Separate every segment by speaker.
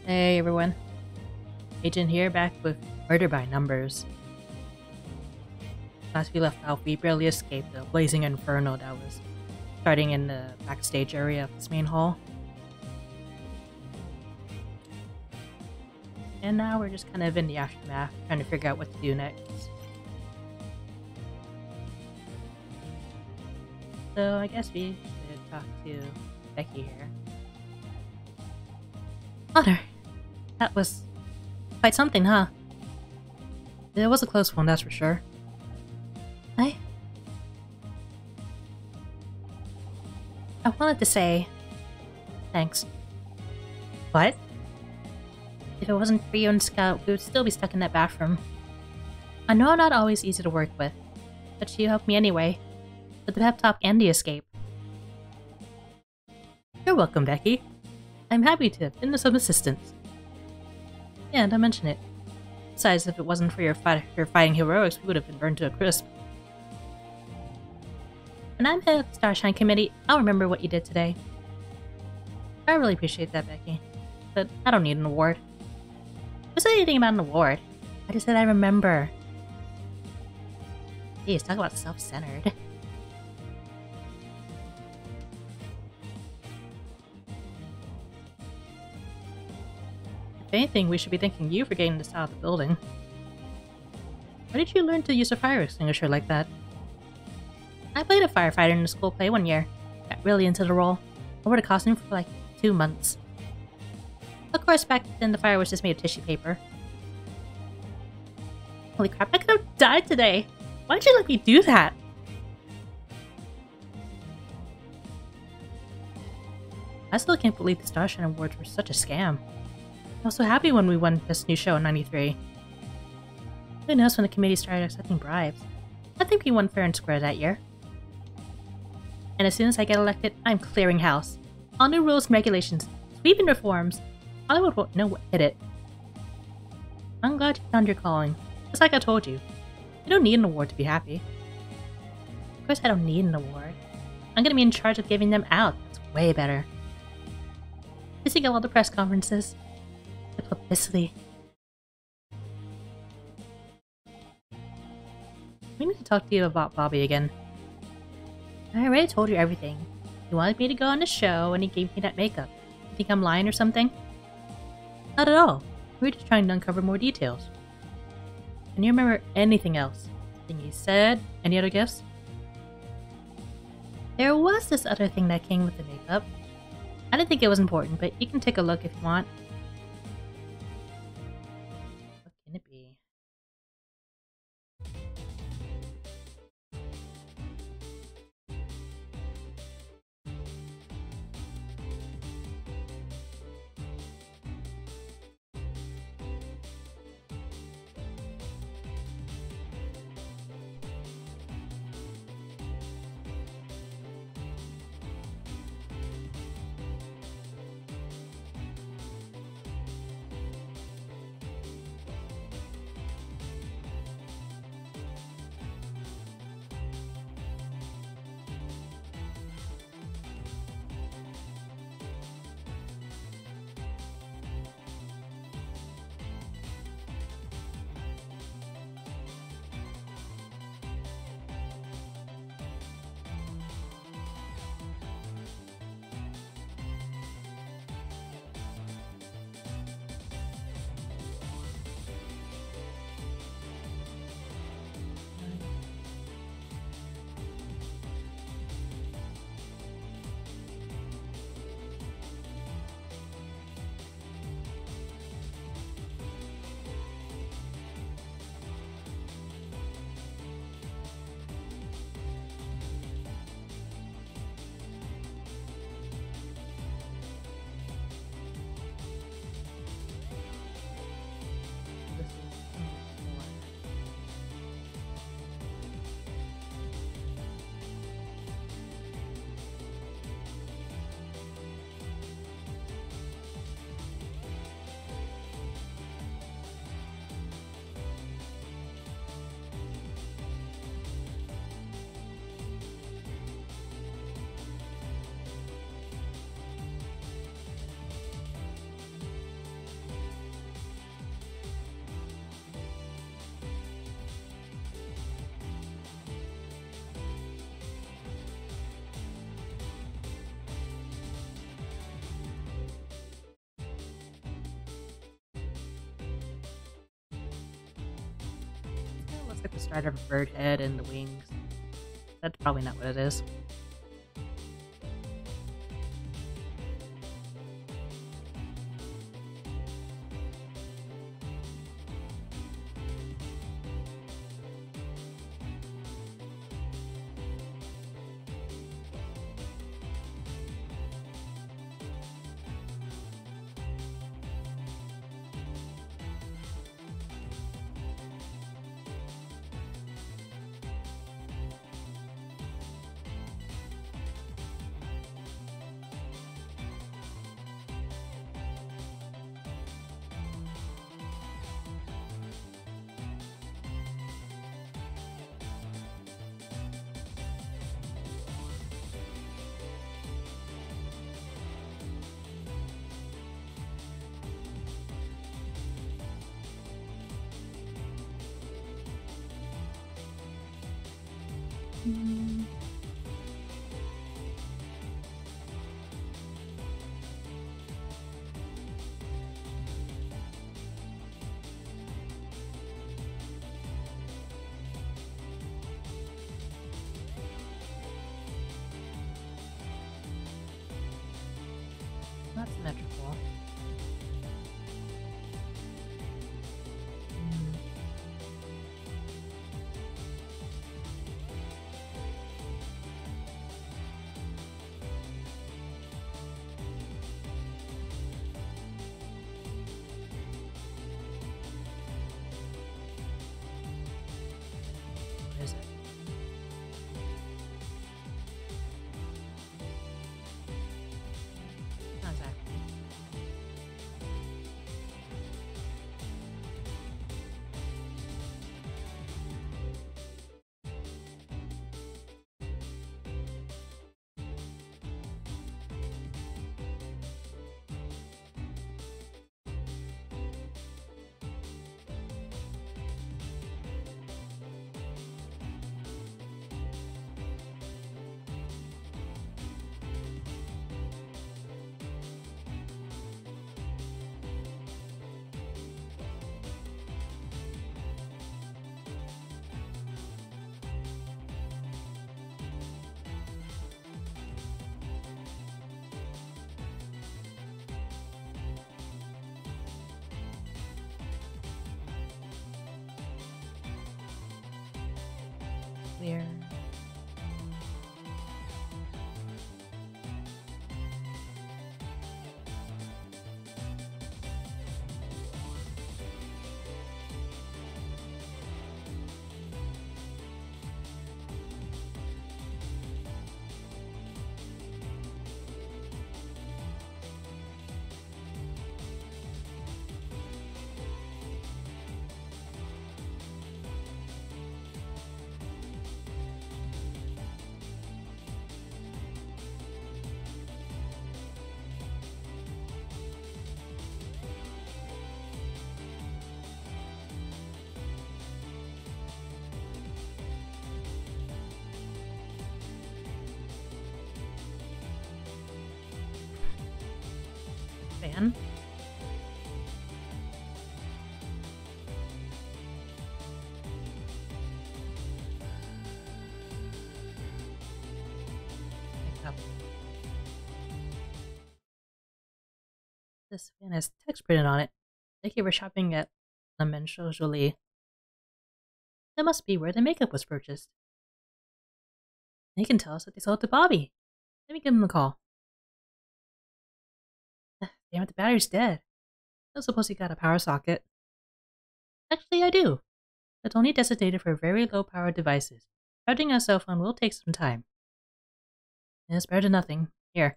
Speaker 1: Hey everyone, Agent here back with Murder by Numbers. Last we left off, we barely escaped the blazing inferno that was starting in the backstage area of this main hall. And now we're just kind of in the aftermath, trying to figure out what to do next. So I guess we should talk to Becky here. Honor, that was quite something, huh? It was a close one, that's for sure. I wanted to say thanks. What? If it wasn't for you and Scout, we would still be stuck in that bathroom. I know I'm not always easy to work with, but you helped me anyway, with the pep talk and the escape. You're welcome, Becky. I'm happy to have been of some assistance. Yeah, don't mention it. Besides, if it wasn't for your fighting heroics, we would have been burned to a crisp. When I'm head of the Starshine Committee, I'll remember what you did today. I really appreciate that, Becky. But I don't need an award. Who said anything about an award? I just said I remember. Jeez, talk about self-centered. If anything, we should be thanking you for getting this out of the building. Where did you learn to use a fire extinguisher like that? I played a firefighter in a school play one year. Got really into the role. I wore the costume for like 2 months. Of course, back then the fire was just made of tissue paper. Holy crap, I could have died today! Why'd you let me do that? I still can't believe the Starshine Awards were such a scam. I was so happy when we won Best New Show in '93. Who knows when the committee started accepting bribes? I think we won fair and square that year. And as soon as I get elected, I'm clearing house. All new rules and regulations, sweeping reforms. Hollywood won't know what hit it. I'm glad you found your calling. Just like I told you. You don't need an award to be happy. Of course I don't need an award. I'm gonna be in charge of giving them out. That's way better. Missing all the press conferences. The publicity. We need to talk to you about Bobby again. I already told you everything. He wanted me to go on the show and he gave me that makeup. You think I'm lying or something? Not at all. We were just trying to uncover more details. Can you remember anything else? Anything he said? Any other gifts? There was this other thing that came with the makeup. I didn't think it was important, but you can take a look if you want. What can it be? like the start of a bird head and the wings. That's probably not what it is. Not symmetrical. What is it? Not exactly. Clear. Fan. Pick up. This fan has text printed on it. Thank you for shopping at La Manche Jolie. That must be where the makeup was purchased. They can tell us that they sold it to Bobby. Let me give them a call. Damn it, the battery's dead. I don't suppose you got a power socket. Actually, I do. It's only designated for very low power devices. Charging a cell phone will take some time. It's better than nothing. Here.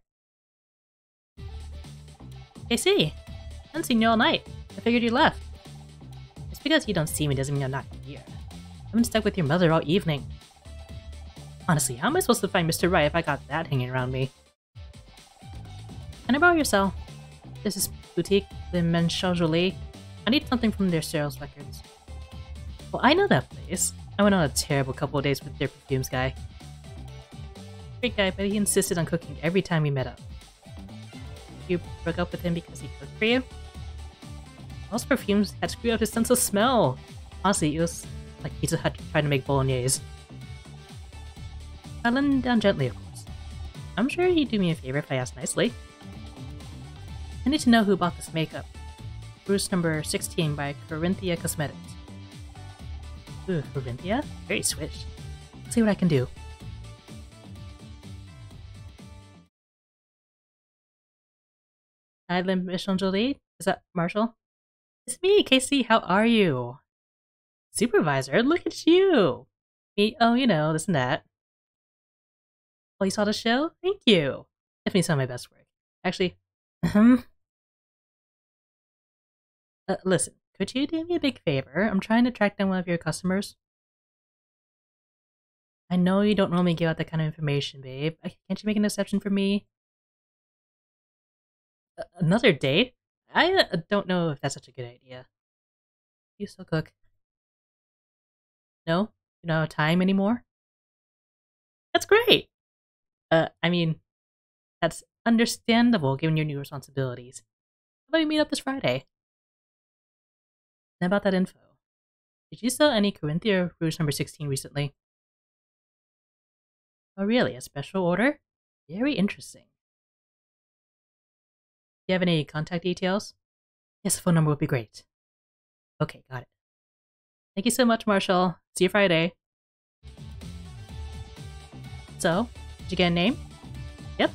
Speaker 1: Hey, C! I haven't seen you all night. I figured you left. Just because you don't see me doesn't mean I'm not here. I've been stuck with your mother all evening. Honestly, how am I supposed to find Mr. Right if I got that hanging around me? Can I borrow your cell? This is Boutique Le Manche Jolie. I need something from their sales records. Well, I know that place. I went on a terrible couple of days with their perfumes guy. Great guy, but he insisted on cooking every time we met up. You broke up with him because he cooked for you? Most perfumes had screwed up his sense of smell. Honestly, it was like Pizza Hut trying to make bolognese. I let him down gently, of course. I'm sure he'd do me a favor if I asked nicely. I need to know who bought this makeup. Bruce number 16 by Corinthia Cosmetics. Ooh, Corinthia? Very switched. Let's see what I can do. Hi, Michelle Jolie. Is that Marshall? It's me, Casey. How are you? Supervisor, look at you. Me, oh, you know, this and that. Oh, you saw the show? Thank you. Definitely saw my best work. Actually, listen, could you do me a big favor? I'm trying to track down one of your customers. I know you don't normally give out that kind of information, babe. Can't you make an exception for me? Another date? I don't know if that's such a good idea. You still cook? No? You don't have time anymore? That's great! I mean, that's understandable given your new responsibilities. How about we meet up this Friday? And about that info. Did you sell any Corinthia Rouge number 16 recently? Oh really? A special order? Very interesting. Do you have any contact details? Yes, the phone number would be great. Okay, got it. Thank you so much, Marshall. See you Friday. So, did you get a name? Yep.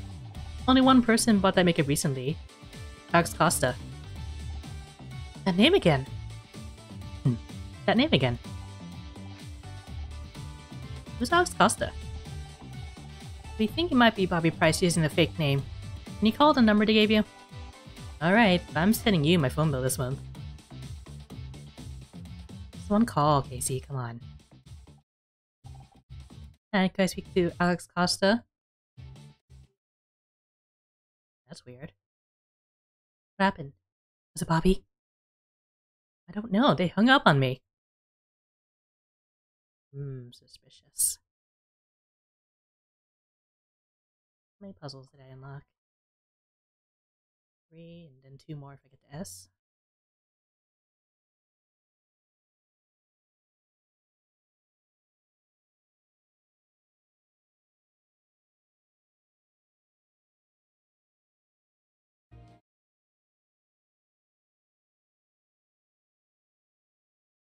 Speaker 1: Only one person bought that makeup recently. Alex Costa. That name again. That name again. Who's Alex Costa? We think it might be Bobby Price using the fake name. Can you call the number they gave you? Alright, I'm sending you my phone bill this month. Just one call, Casey, come on. Can I speak to Alex Costa? That's weird. What happened? Was it Bobby? I don't know, they hung up on me. Suspicious. How many puzzles did I unlock? 3, and then 2 more if I get to S.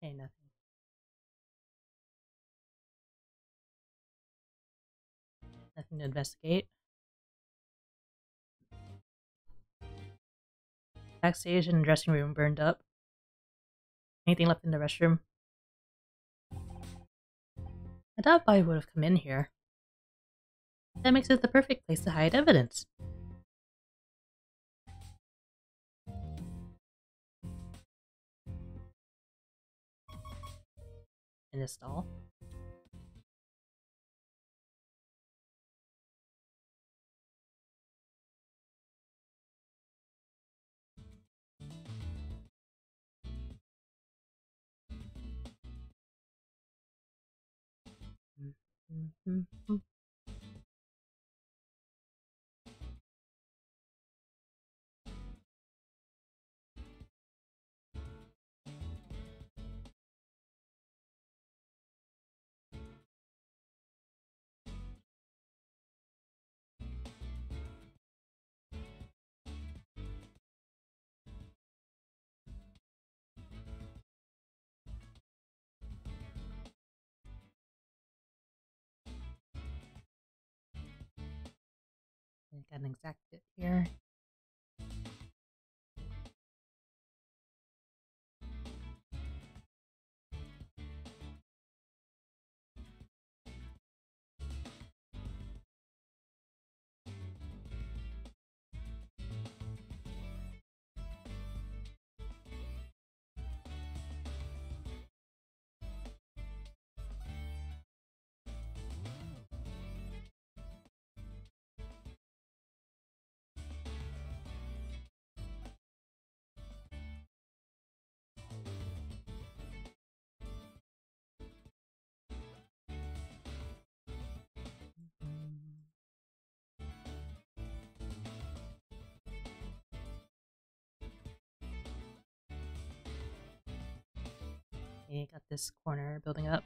Speaker 1: Okay, nothing. Nothing to investigate. Backstage and dressing room burned up. Anything left in the restroom? I doubt Bobby would have come in here. That makes it the perfect place to hide evidence. In a stall. Got an exact fit here. Okay, got this corner building up.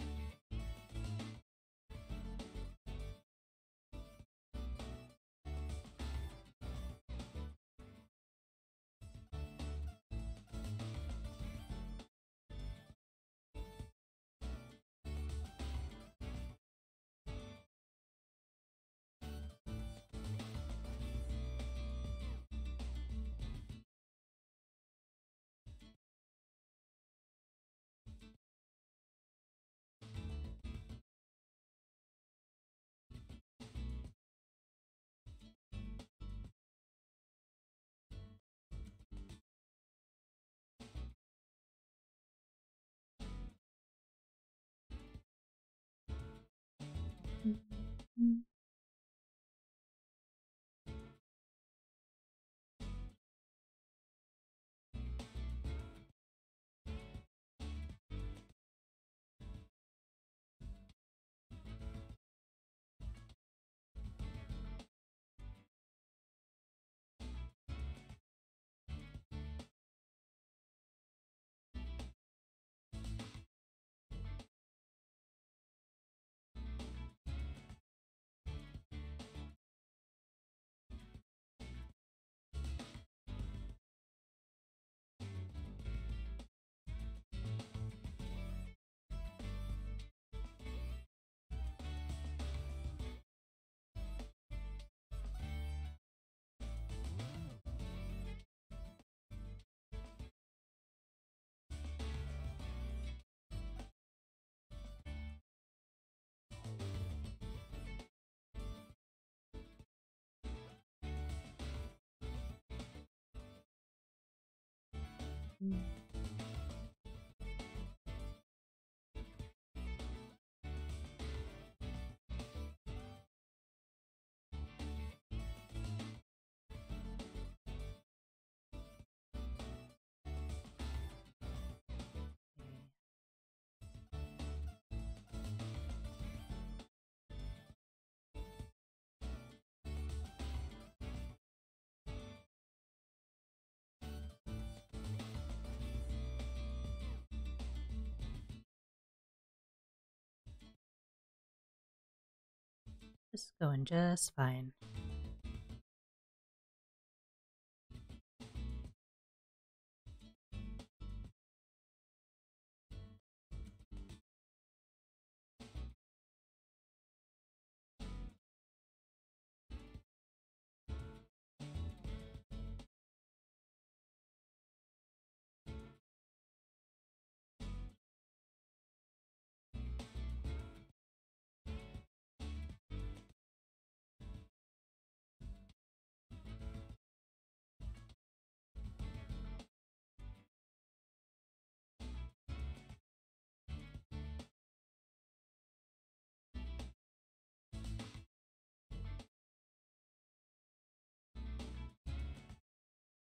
Speaker 1: This is going just fine.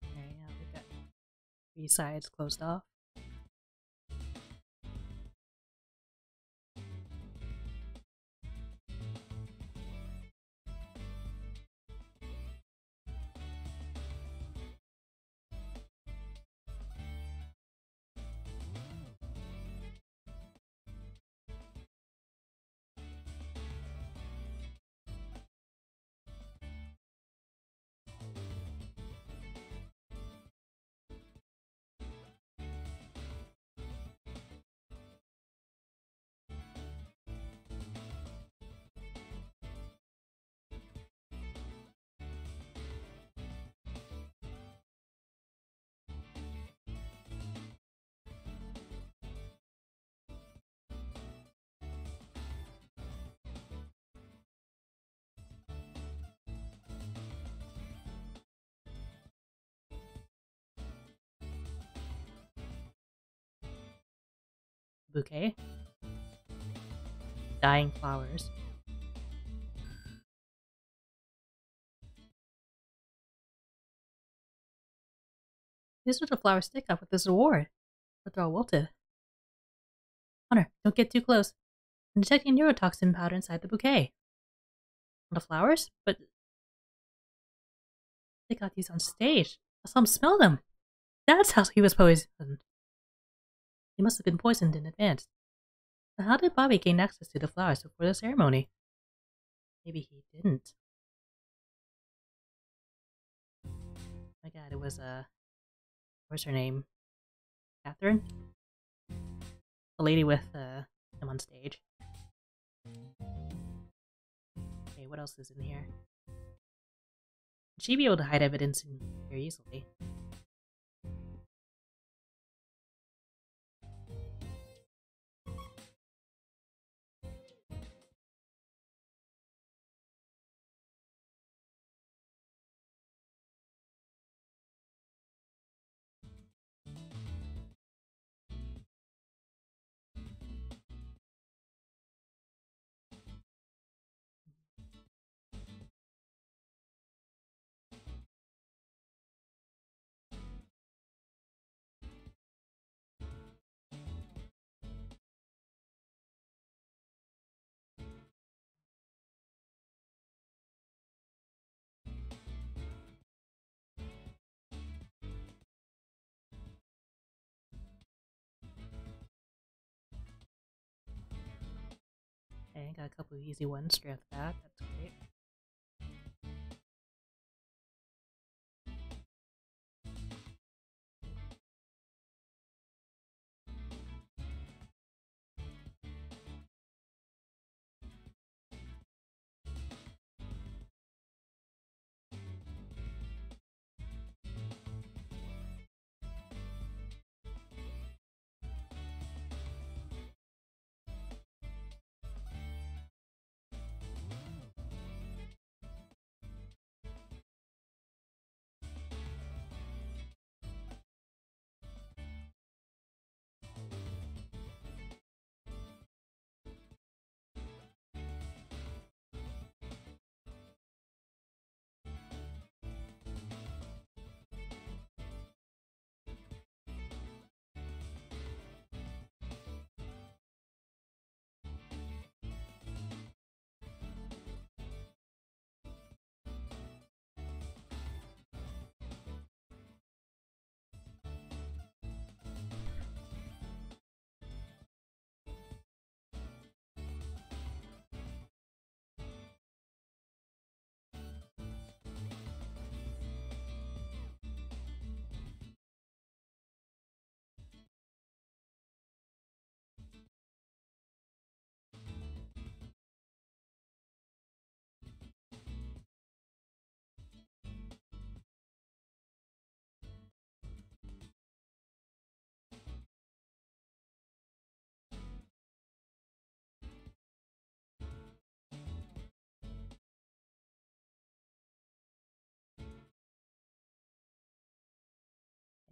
Speaker 1: Okay, yeah, we got 3 sides closed off. Bouquet. Dying flowers. These are the flowers stick up with this award, but they're all wilted. Honor, don't get too close. I'm detecting neurotoxin powder inside the bouquet. The flowers? But they got these on stage. I saw him smell them. That's how he was poisoned. He must have been poisoned in advance. Now, how did Bobby gain access to the flowers before the ceremony? Maybe he didn't. Oh my god, it was, what's her name? Catherine? The lady with, him on stage. Okay, what else is in here? Would she be able to hide evidence in here easily? Okay, got a couple of easy ones straight off the bat. That's great.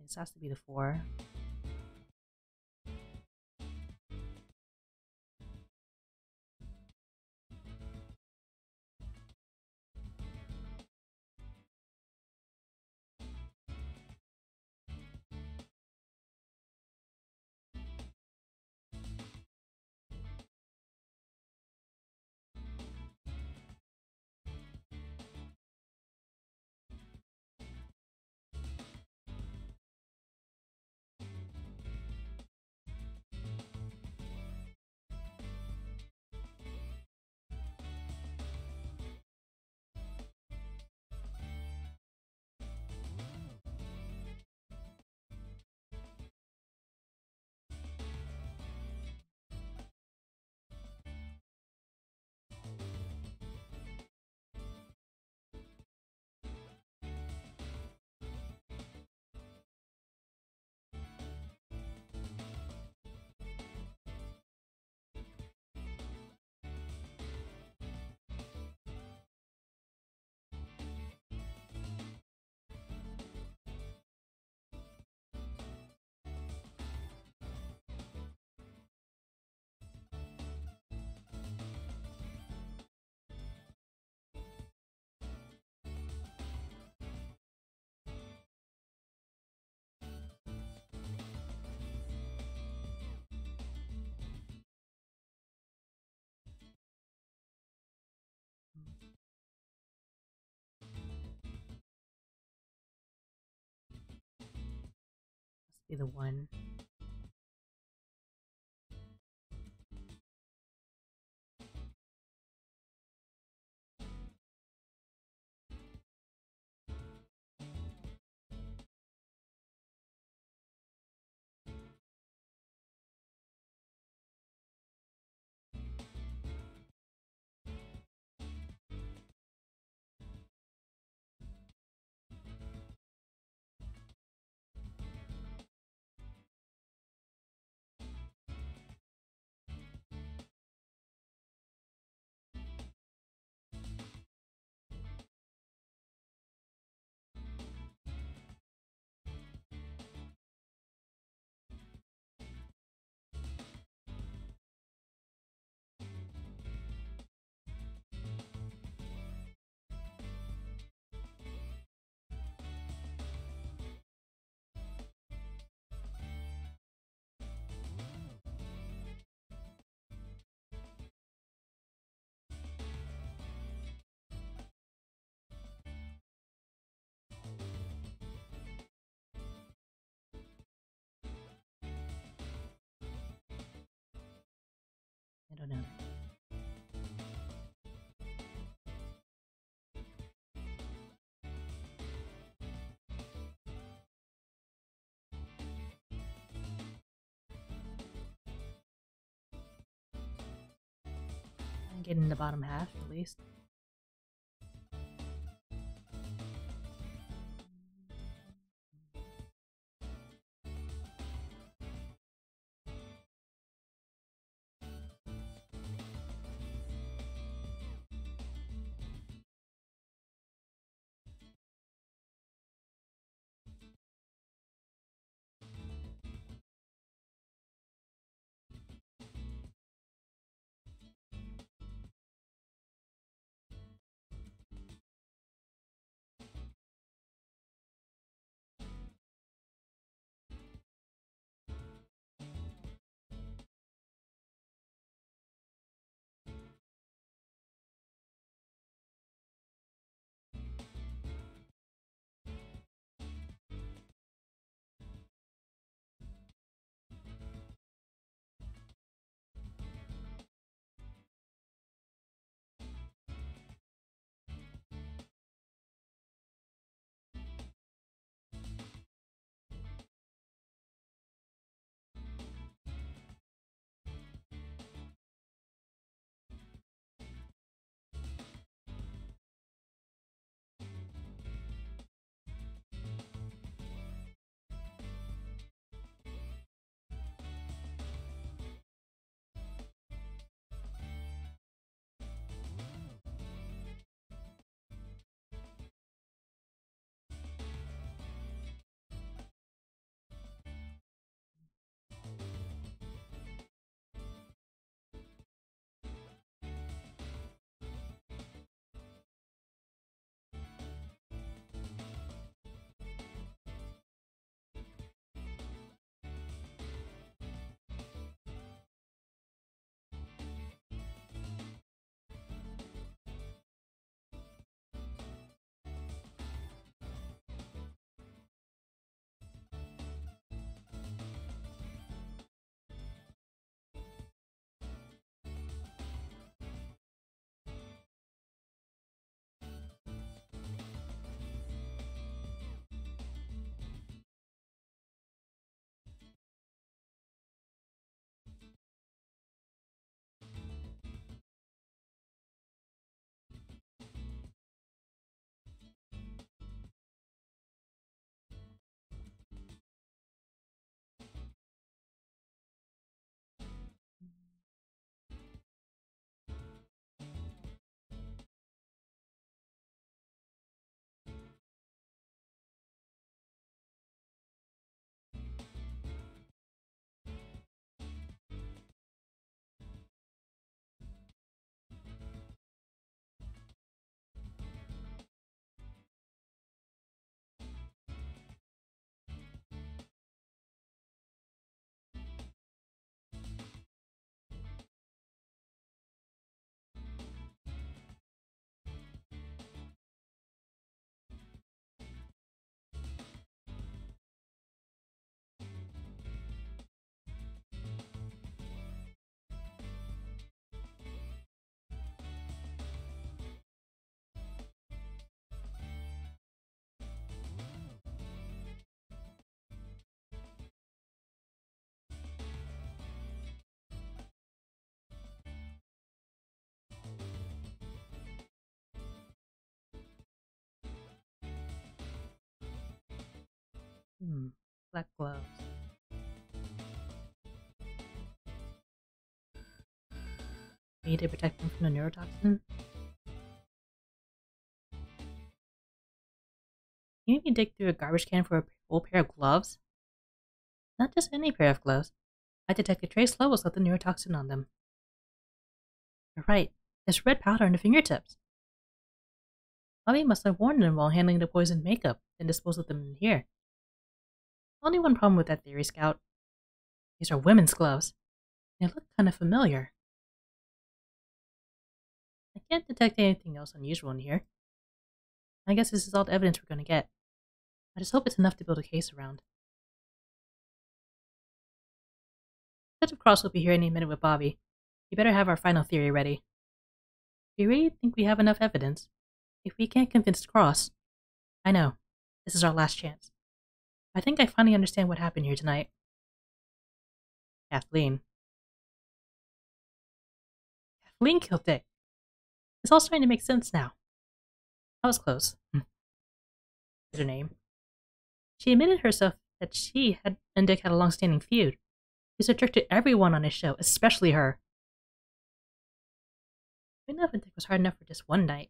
Speaker 1: This has to be the 4. Must be the 1. don't know. I'm getting the bottom half at least. Black gloves. Need to protect them from the neurotoxin. You need to dig through a garbage can for a full pair of gloves? Not just any pair of gloves. I detected trace levels of the neurotoxin on them. You're right. There's red powder on the fingertips. Bobby must have warned them while handling the poisoned makeup, then disposed of them in here. Only one problem with that theory, Scout. These are women's gloves. They look kind of familiar. I can't detect anything else unusual in here. I guess this is all the evidence we're going to get. I just hope it's enough to build a case around. Detective Cross will be here any minute with Bobby. We better have our final theory ready. We really think we have enough evidence. If we can't convince Cross, I know. This is our last chance. I think I finally understand what happened here tonight. Kathleen. Kathleen killed Dick. It's all starting to make sense now. I was close. What's her name? She admitted herself that she and Dick had a long-standing feud. He's attracted everyone on his show, especially her. I know if Dick was hard enough for just one night.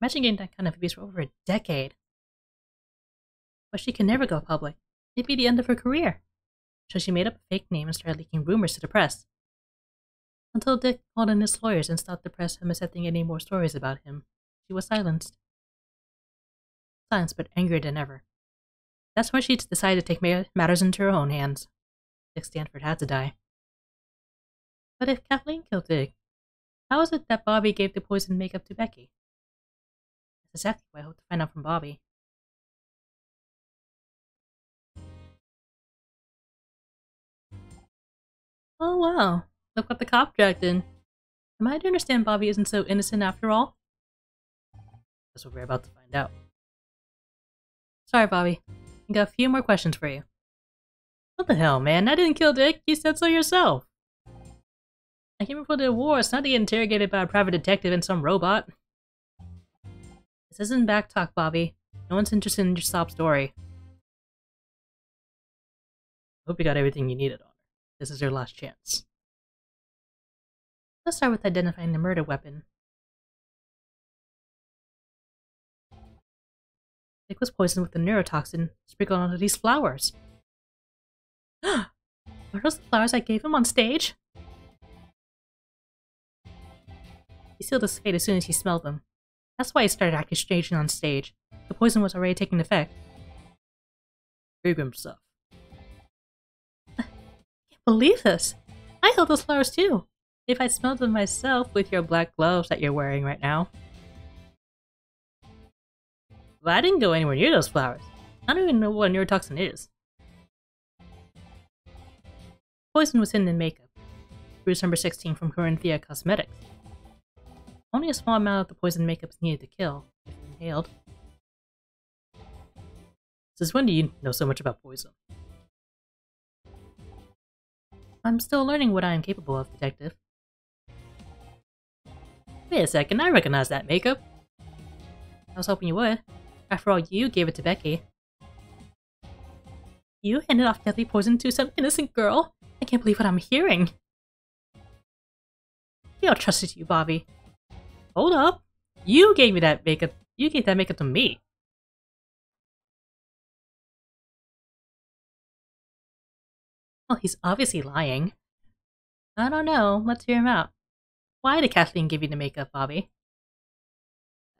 Speaker 1: Imagine getting that kind of abuse for over a decade. But she can never go public. It'd be the end of her career. So she made up a fake name and started leaking rumors to the press. Until Dick called in his lawyers and stopped the press from accepting any more stories about him, she was silenced. Silenced but angrier than ever. That's when she decided to take matters into her own hands. Dick Stanford had to die. But if Kathleen killed Dick, how is it that Bobby gave the poisoned makeup to Becky? That's exactly what I hope to find out from Bobby. Oh wow, look what the cop dragged in. Am I to understand Bobby isn't so innocent after all? That's what we're about to find out. Sorry, Bobby. I got a few more questions for you. What the hell, man? I didn't kill Dick. You said so yourself. I came before the awards, not to get interrogated by a private detective and some robot. This isn't back talk, Bobby. No one's interested in your sob story. Hope you got everything you needed on her. This is your last chance. Let's start with identifying the murder weapon. Dick was poisoned with a neurotoxin sprinkled onto these flowers. Are those the flowers I gave him on stage? He sealed his fate as soon as he smelled them. That's why he started acting strangely on stage. The poison was already taking effect. Very grim stuff. I can't believe this. I held those flowers too. If I smelled them myself with your black gloves that you're wearing right now. But I didn't go anywhere near those flowers. I don't even know what a neurotoxin is. Poison was hidden in makeup. Bruise number 16 from Corinthia Cosmetics. Only a small amount of the poison makeup is needed to kill, if inhaled. Since when do you know so much about poison? I'm still learning what I am capable of, Detective. Wait a second, I recognize that makeup. I was hoping you would. After all, you gave it to Becky. You handed off deadly poison to some innocent girl? I can't believe what I'm hearing. We all trusted you, Bobby. Hold up. You gave me that makeup. You gave that makeup to me. Well, he's obviously lying. I don't know. Let's hear him out. Why did Kathleen give you the makeup, Bobby?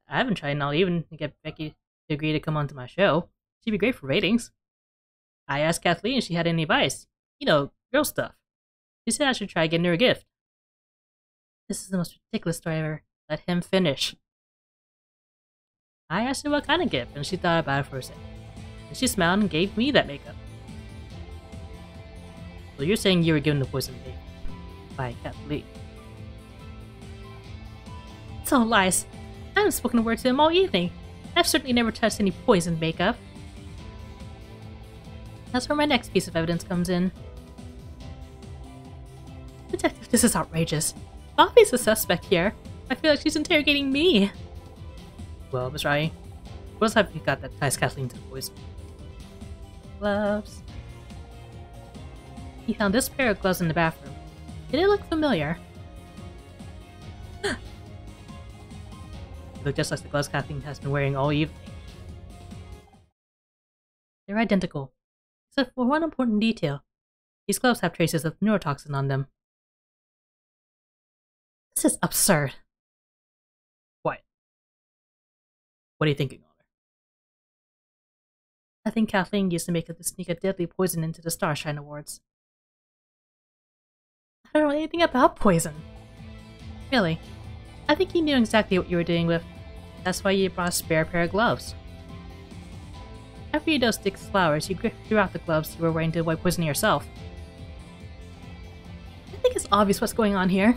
Speaker 1: I haven't tried not even to get Becky to agree to come onto my show. She'd be great for ratings. I asked Kathleen if she had any advice. You know, girl stuff. She said I should try getting her a gift. This is the most ridiculous story ever. Let him finish. I asked her what kind of gift, and she thought about it for a second. And she smiled and gave me that makeup. So you're saying you were given the poison makeup by Kathleen? It's all lies. I haven't spoken a word to him all evening. I've certainly never touched any poisoned makeup. That's where my next piece of evidence comes in. Detective, this is outrageous. Bobby's the suspect here. I feel like she's interrogating me. Well, Miss Rai, what else have you got that ties Kathleen to the poison? Gloves. He found this pair of gloves in the bathroom. Did it look familiar? They look just like the gloves Kathleen has been wearing all evening. They're identical, except for one important detail. These gloves have traces of neurotoxin on them. This is absurd. What are you thinking, Honor? I think Kathleen used the makeup to sneak a deadly poison into the Starshine Awards. I don't know anything about poison. Really, I think you knew exactly what you were dealing with. That's why you brought a spare pair of gloves. After you dosed Dick's flowers, you threw out the gloves you were wearing to avoid poisoning yourself. I think it's obvious what's going on here.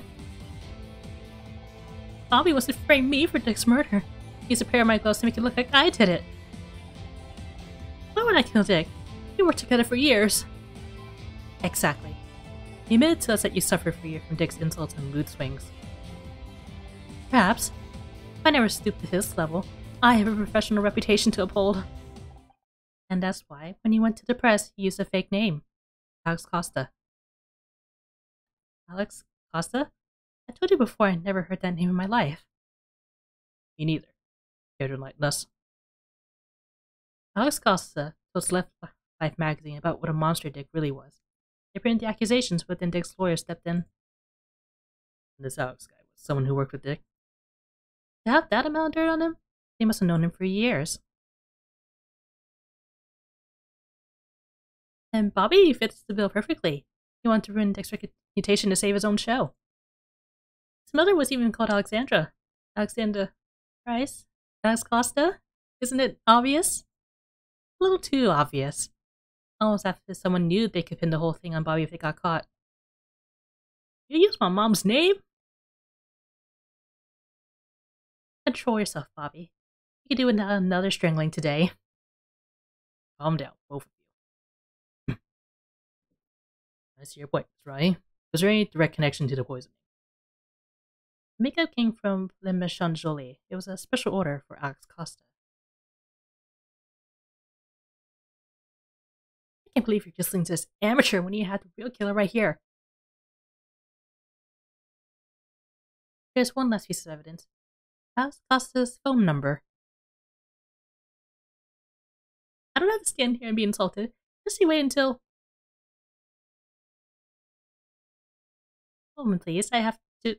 Speaker 1: Bobby wants to frame me for Dick's murder. He used a pair of my gloves to make it look like I did it. Why would I kill Dick? We worked together for years. Exactly. You admitted to us that you suffered for years from Dick's insults and mood swings. Perhaps. I never stooped to his level. I have a professional reputation to uphold. And that's why, when you went to the press, you used a fake name. Alex Costa. Alex Costa? I told you before I never heard that name in my life. Me neither. Care to enlighten us? Alex Costa told Left Life magazine about what a monster Dick really was. They printed the accusations, but then Dick's lawyer stepped in. And this Alex guy was someone who worked with Dick. To have that amount of dirt on him? They must have known him for years. And Bobby fits the bill perfectly. He wanted to ruin Dick's reputation to save his own show. His mother was even called Alexandra. Alexandra Price? Alex Costa? Isn't it obvious? A little too obvious. Almost after someone knew they could pin the whole thing on Bobby if they got caught. You used my mom's name? Control yourself, Bobby. You could do another strangling today. Calm down, both of you. I see your point, right? Was there any direct connection to the poisoning? The makeup came from Le Méchant Jolie. It was a special order for Alex Costa. I can't believe you're just listening to this amateur when you had the real killer right here. There's one last piece of evidence. Alex Costa's phone number. I don't have to stand here and be insulted. Just you wait until... Moment, please. I have to...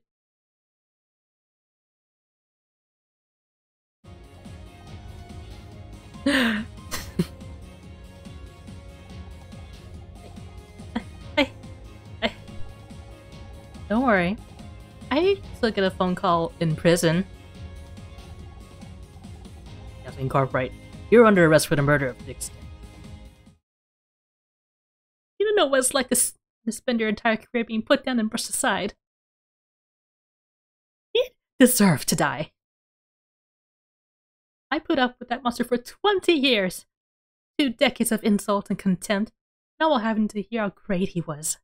Speaker 1: Don't worry. I still get a phone call in prison. Kathleen Cartwright, you're under arrest for the murder of Dick. You don't know what it's like to spend your entire career being put down and brushed aside. You deserve to die. I put up with that monster for 20 years. 2 decades of insult and contempt, now while having to hear how great he was.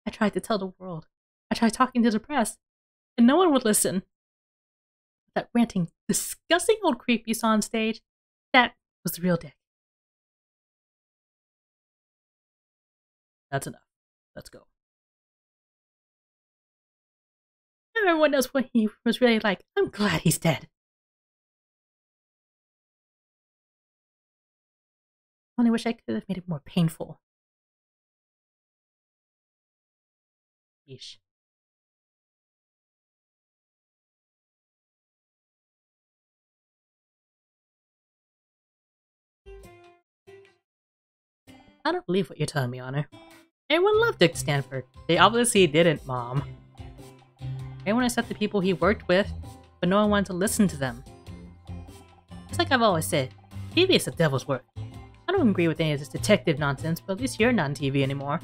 Speaker 1: I tried to tell the world. I tried talking to the press, and no one would listen. That ranting, disgusting old creep you saw on stage, that was the real Dick. That's enough. Let's go. Now everyone knows what he was really like. I'm glad he's dead. Only wish I could have made it more painful. Yeesh. I don't believe what you're telling me, Honor. Everyone loved Dick Stanford. They obviously didn't, Mom. Everyone except the people he worked with, but no one wanted to listen to them. It's like I've always said, TV is the devil's work. I don't agree with any of this detective nonsense, but at least you're not on TV anymore.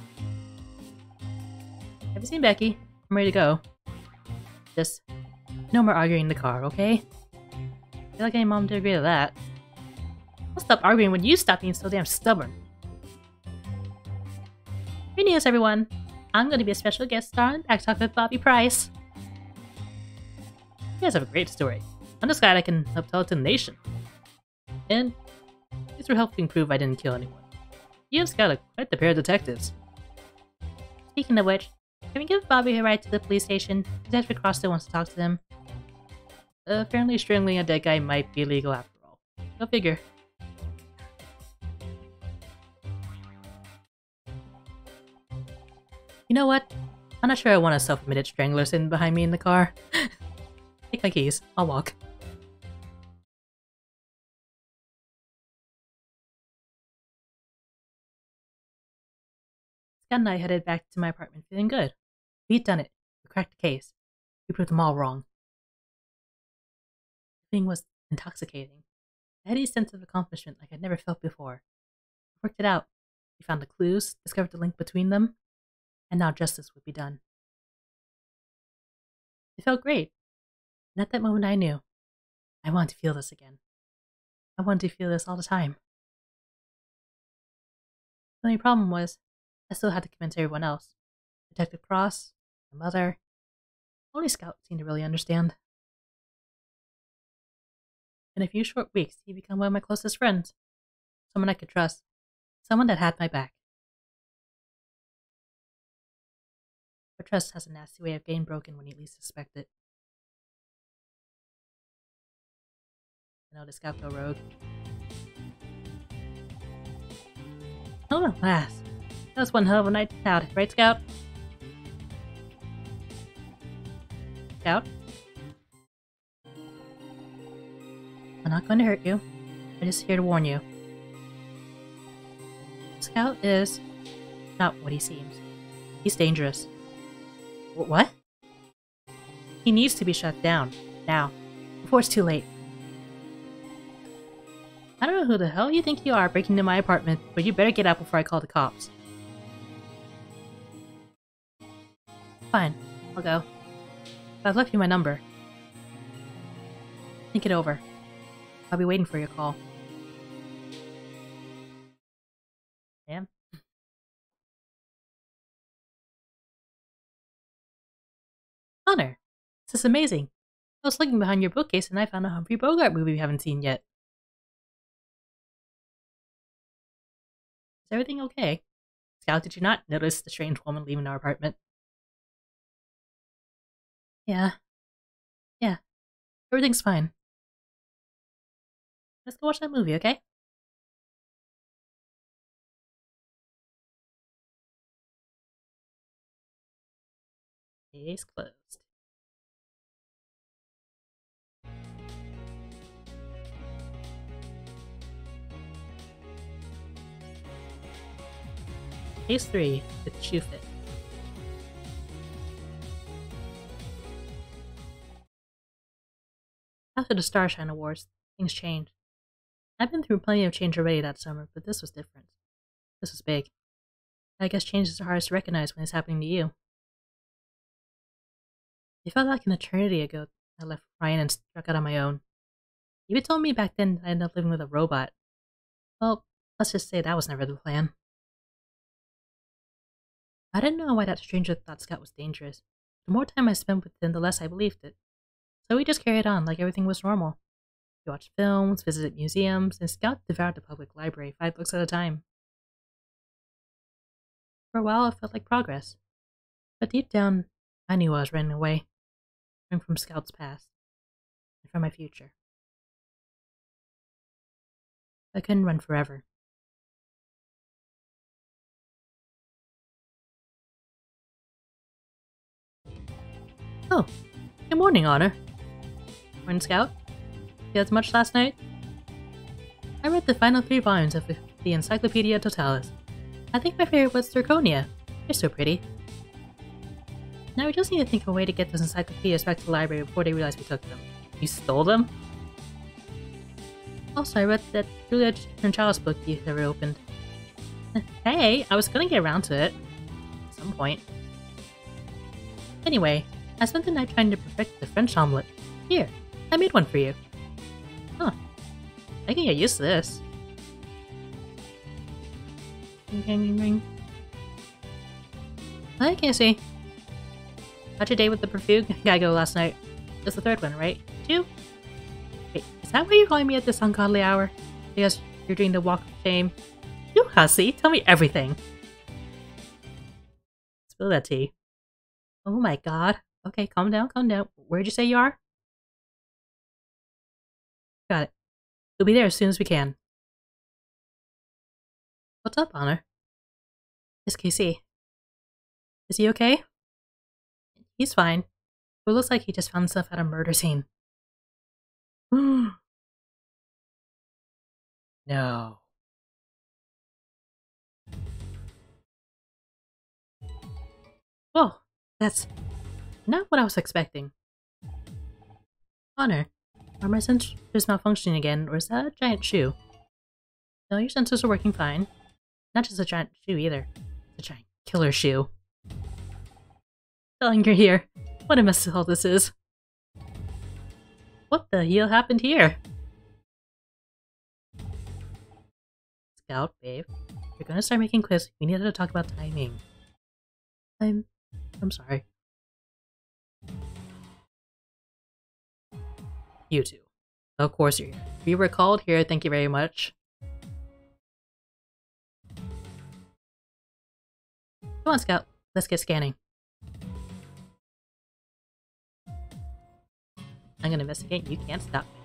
Speaker 1: Have you seen Becky? I'm ready to go. Just no more arguing in the car, okay? I feel like any mom did agree to that. I'll stop arguing when you stop being so damn stubborn. Good news, everyone. I'm going to be a special guest star on Back Talk with Bobby Price. You guys have a great story. I'm just glad I can help tell it to the nation. And these were helping prove I didn't kill anyone. You guys got quite the pair of detectives. Speaking of which, can we give Bobby a ride to the police station? Detective Costa wants to talk to them. Apparently strangling a dead guy might be illegal after all. Go figure. You know what? I'm not sure I want a self-admitted strangler sitting behind me in the car. Take my keys. I'll walk. Scott and I headed back to my apartment feeling good. We'd done it. We cracked the case. We proved them all wrong. The thing was intoxicating. I had a sense of accomplishment like I'd never felt before. We worked it out. We found the clues, discovered the link between them, and now justice would be done. It felt great. And at that moment I knew. I wanted to feel this again. I wanted to feel this all the time. The only problem was, I still had to convince everyone else. Detective Cross, my mother. Only Scout seemed to really understand. In a few short weeks, he'd become one of my closest friends. Someone I could trust. Someone that had my back. But trust has a nasty way of getting broken when you least suspect it. I know the Scout go rogue. Oh, at last. That was one hell of a night out, right, Scout? Scout? I'm not going to hurt you. I'm just here to warn you. Scout is not what he seems. He's dangerous. What? He needs to be shut down. Now. Before it's too late. I don't know who the hell you think you are breaking into my apartment, but you better get out before I call the cops. Fine. I'll go. But I've left you my number. Think it over. I'll be waiting for your call. Damn. Connor, this is amazing. I was looking behind your bookcase and I found a Humphrey Bogart movie we haven't seen yet. Is everything okay? Scout, did you not notice the strange woman leaving our apartment? Yeah. Everything's fine. Let's go watch that movie, okay? Case closed. Case 3, with the shoe fit. After the Starshine Awards, things changed. I've been through plenty of change already that summer, but this was different. This was big. I guess change is the hardest to recognize when it's happening to you. It felt like an eternity ago I left Ryan and struck out on my own. You had told me back then I ended up living with a robot. Well, let's just say that was never the plan. I didn't know why that stranger thought Scott was dangerous. The more time I spent with him, the less I believed it. So we just carried on like everything was normal. We watched films, visited museums, and Scout devoured the public library 5 books at a time. For a while, it felt like progress. But deep down, I knew I was running away. Running from Scout's past. And from my future. I couldn't run forever. Oh, good morning, Honor. Morning, Scout. You had much last night? I read the final 3 volumes of the Encyclopedia Totalis. I think my favorite was Zirconia. They're so pretty. Now we just need to think of a way to get those encyclopedias back to the library before they realize we took them. You stole them? Also, I read that Julia Child's book you never opened. Hey, I was gonna get around to it. At some point. Anyway, I spent the night trying to perfect the French omelette. Here, I made one for you. Huh. I can get used to this. Ring, ring, ring. Hi, Casey. How'd your day with the perfume guy go last night? That's the 3rd one, right? 2? Wait, is that why you're calling me at this ungodly hour? Because you're doing the walk of shame? You hussy, tell me everything. Spill that tea. Oh my god. Okay, calm down, calm down. Where'd you say you are? Got it. We'll be there as soon as we can. What's up, Honor? It's Casey. Is he okay? He's fine. But it looks like he just found himself at a murder scene. No. Whoa, that's not what I was expecting. Honor, are my sensors malfunctioning again, or is that a giant shoe? No, your sensors are working fine. Not just a giant shoe either. It's a giant killer shoe. Telling you're here. What a mess all this is. What the hell happened here? Scout, babe. You're gonna start making clips. We need to talk about timing. I'm sorry. You two. Of course you're here. We were called here, thank you very much. Come on, Scout. Let's get scanning. I'm gonna investigate. You can't stop me.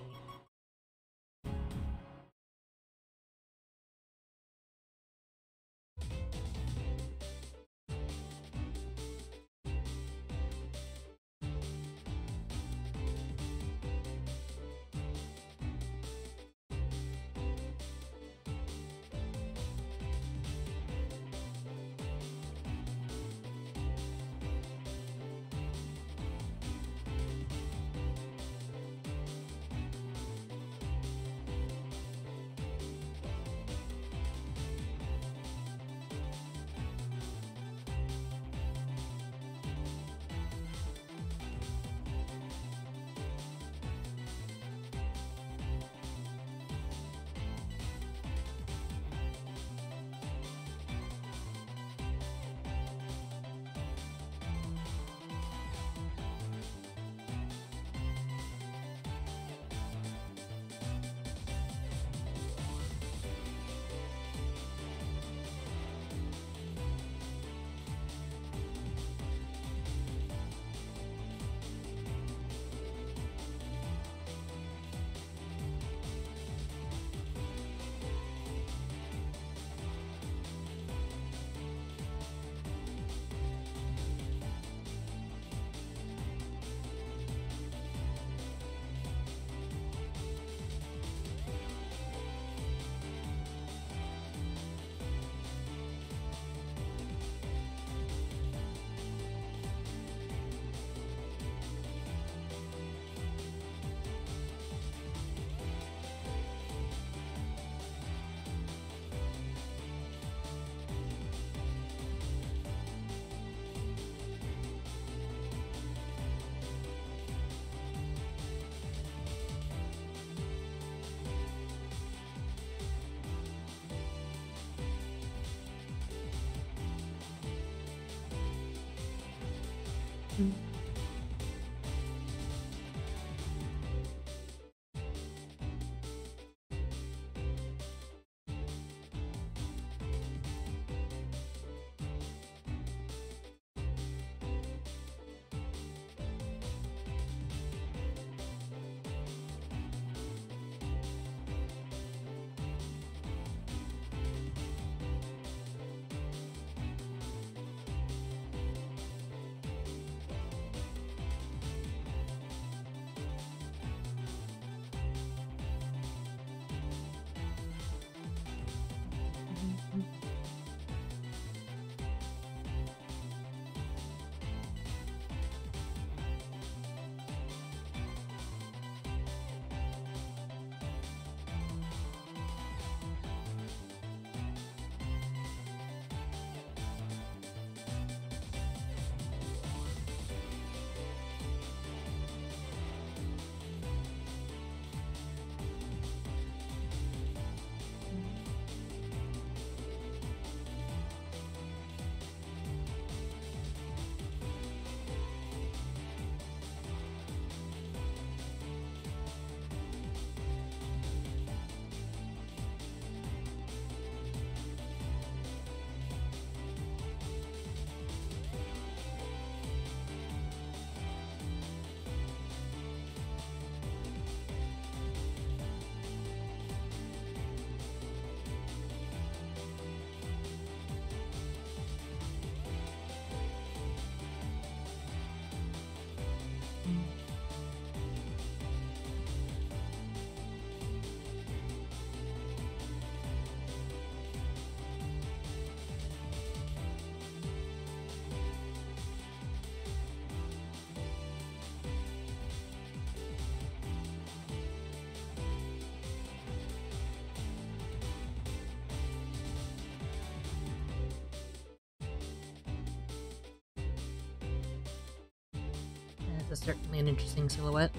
Speaker 1: is certainly an interesting silhouette.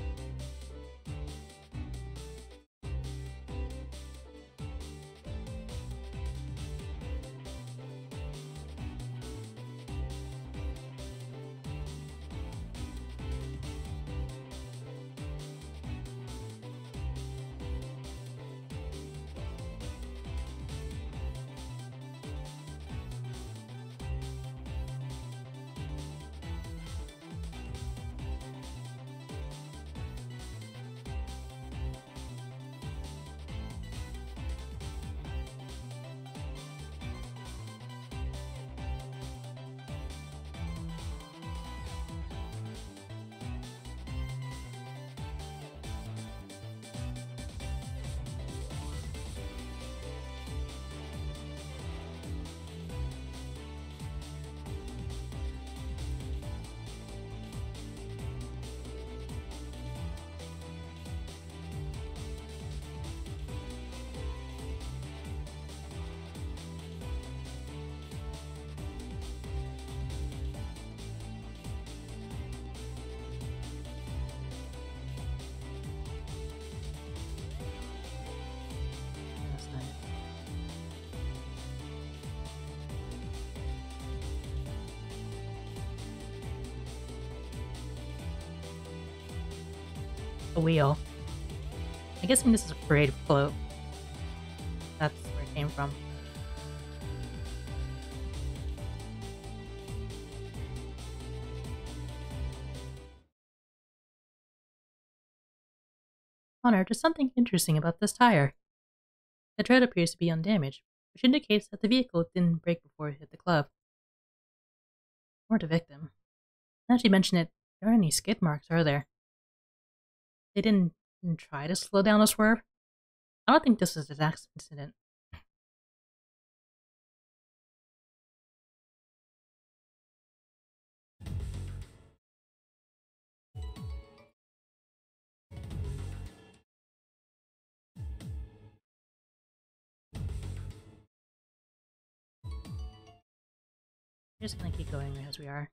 Speaker 1: That's nice. A wheel. I guess this is a parade float. That's where it came from. Connor, there's something interesting about this tire. The tread appears to be undamaged, which indicates that the vehicle didn't break before it hit the club. Or the victim. Now that you mention it, there aren't any skid marks, are there? They didn't try to slow down a swerve? I don't think this is an accident. We're just gonna keep going as we are.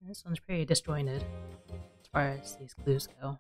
Speaker 1: This one's pretty disjointed as far as these clues go.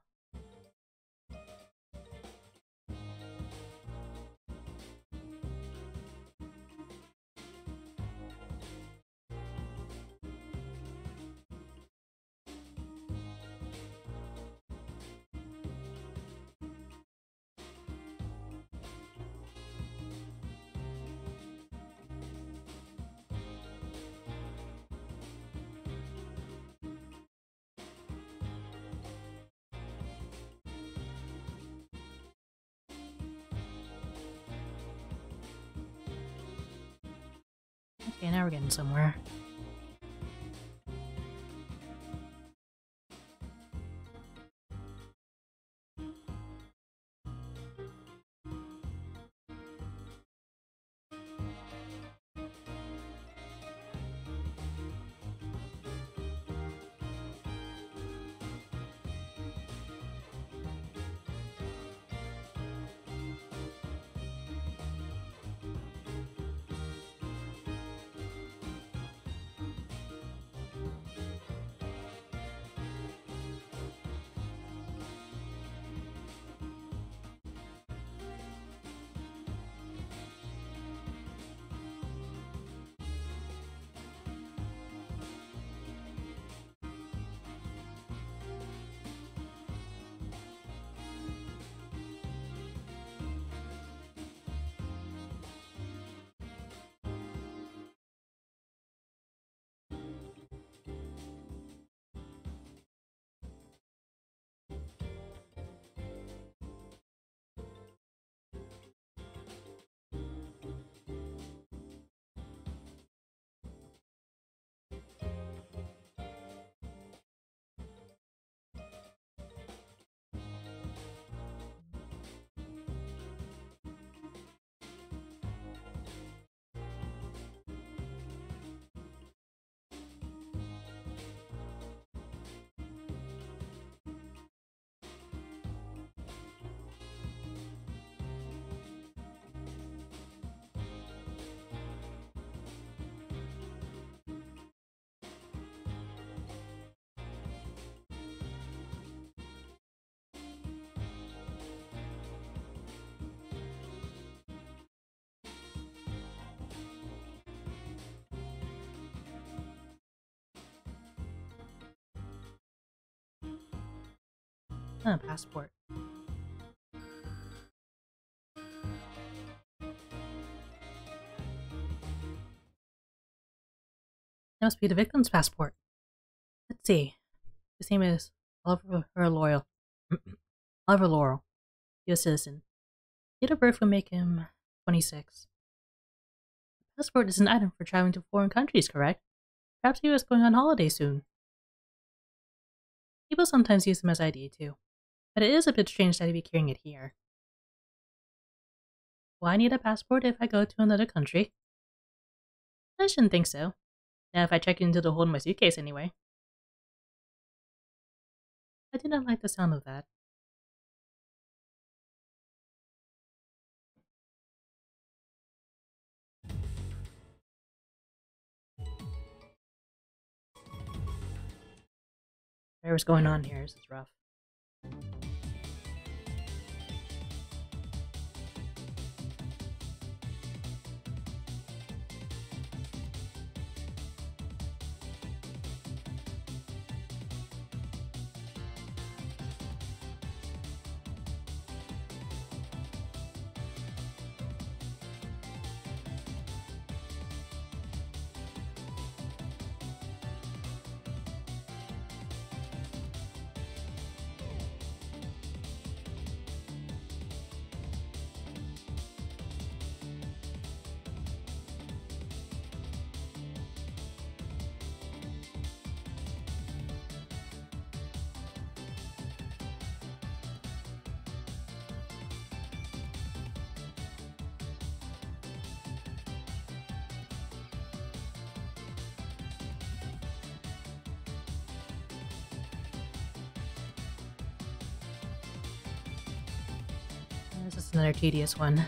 Speaker 1: Okay, now we're getting somewhere. Passport. That must be the victim's passport. Let's see. His name is Oliver Loyal. Oliver Laurel. U.S. citizen. Date of birth will make him 26. Passport is an item for traveling to foreign countries, correct? Perhaps he was going on holiday soon. People sometimes use them as ID too, but it is a bit strange that he'd be carrying it here. Will I need a passport if I go to another country? I shouldn't think so. Now if I check into the hole in my suitcase anyway. I did not like the sound of that. Whatever's going on here, this is rough. This is another tedious one.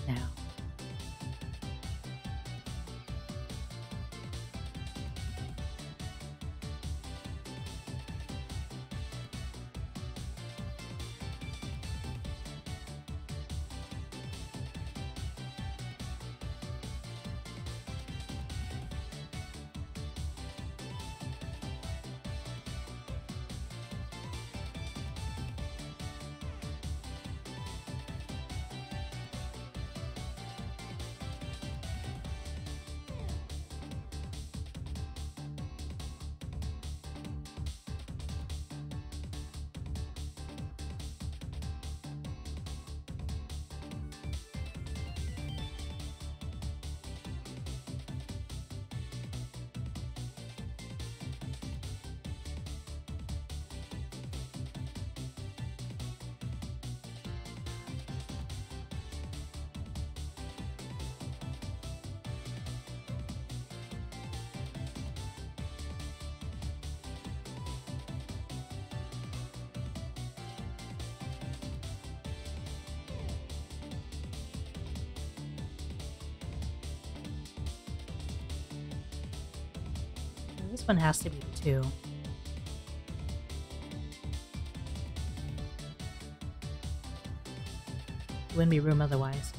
Speaker 1: now. This one has to be the 2. It wouldn't be room otherwise.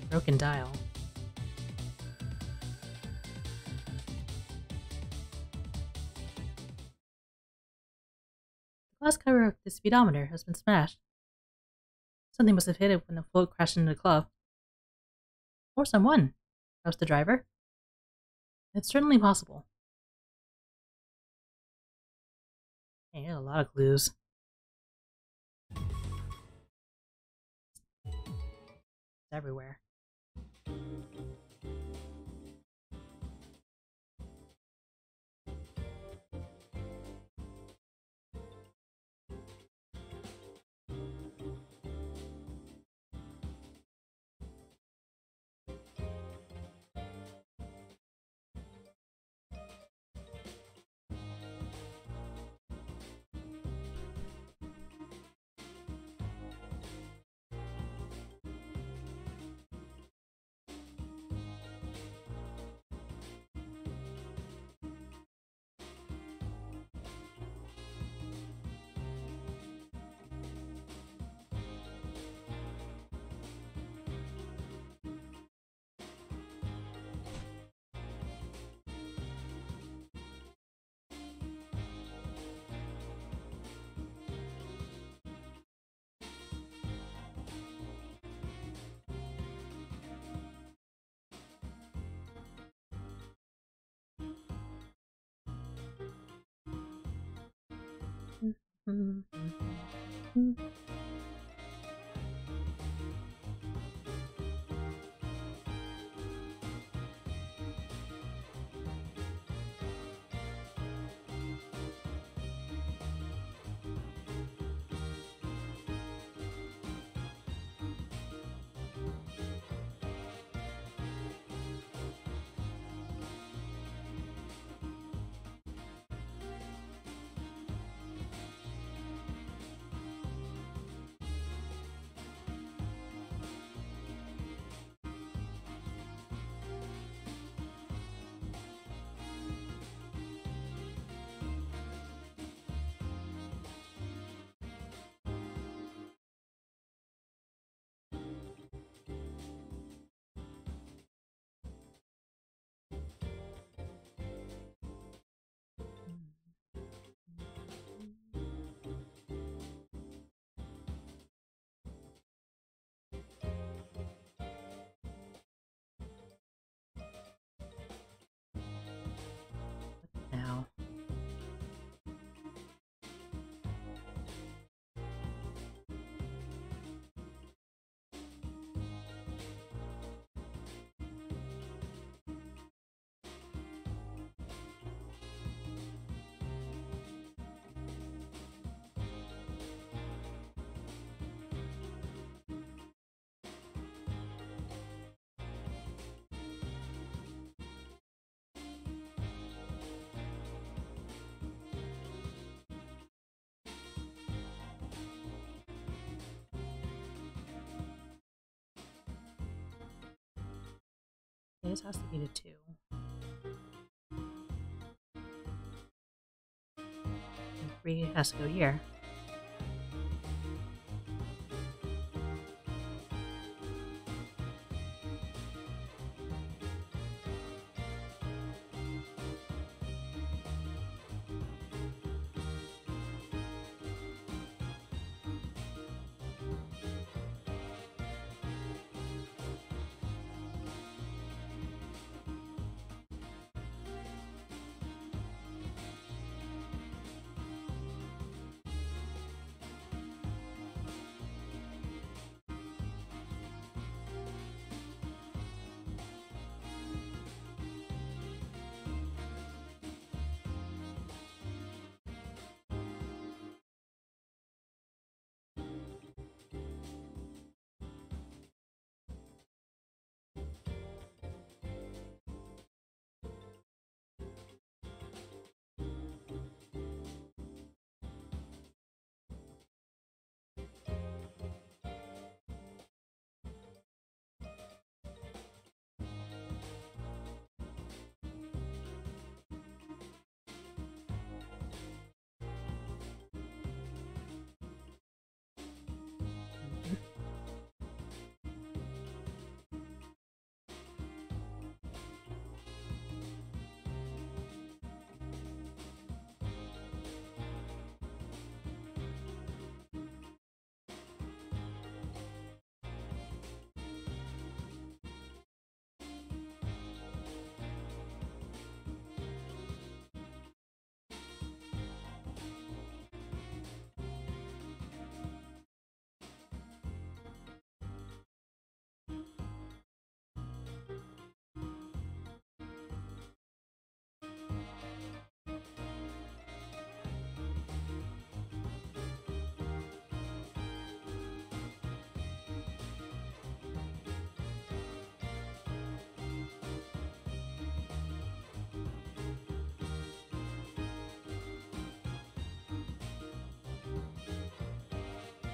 Speaker 1: Broken dial. The glass cover of the speedometer has been smashed. Something must have hit it when the float crashed into the club. Or someone. Perhaps the driver? It's certainly possible. Hey, a lot of clues. It's everywhere. Okay, this has to be the 2. And 3 has to go here.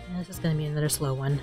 Speaker 1: And this is going to be another slow one.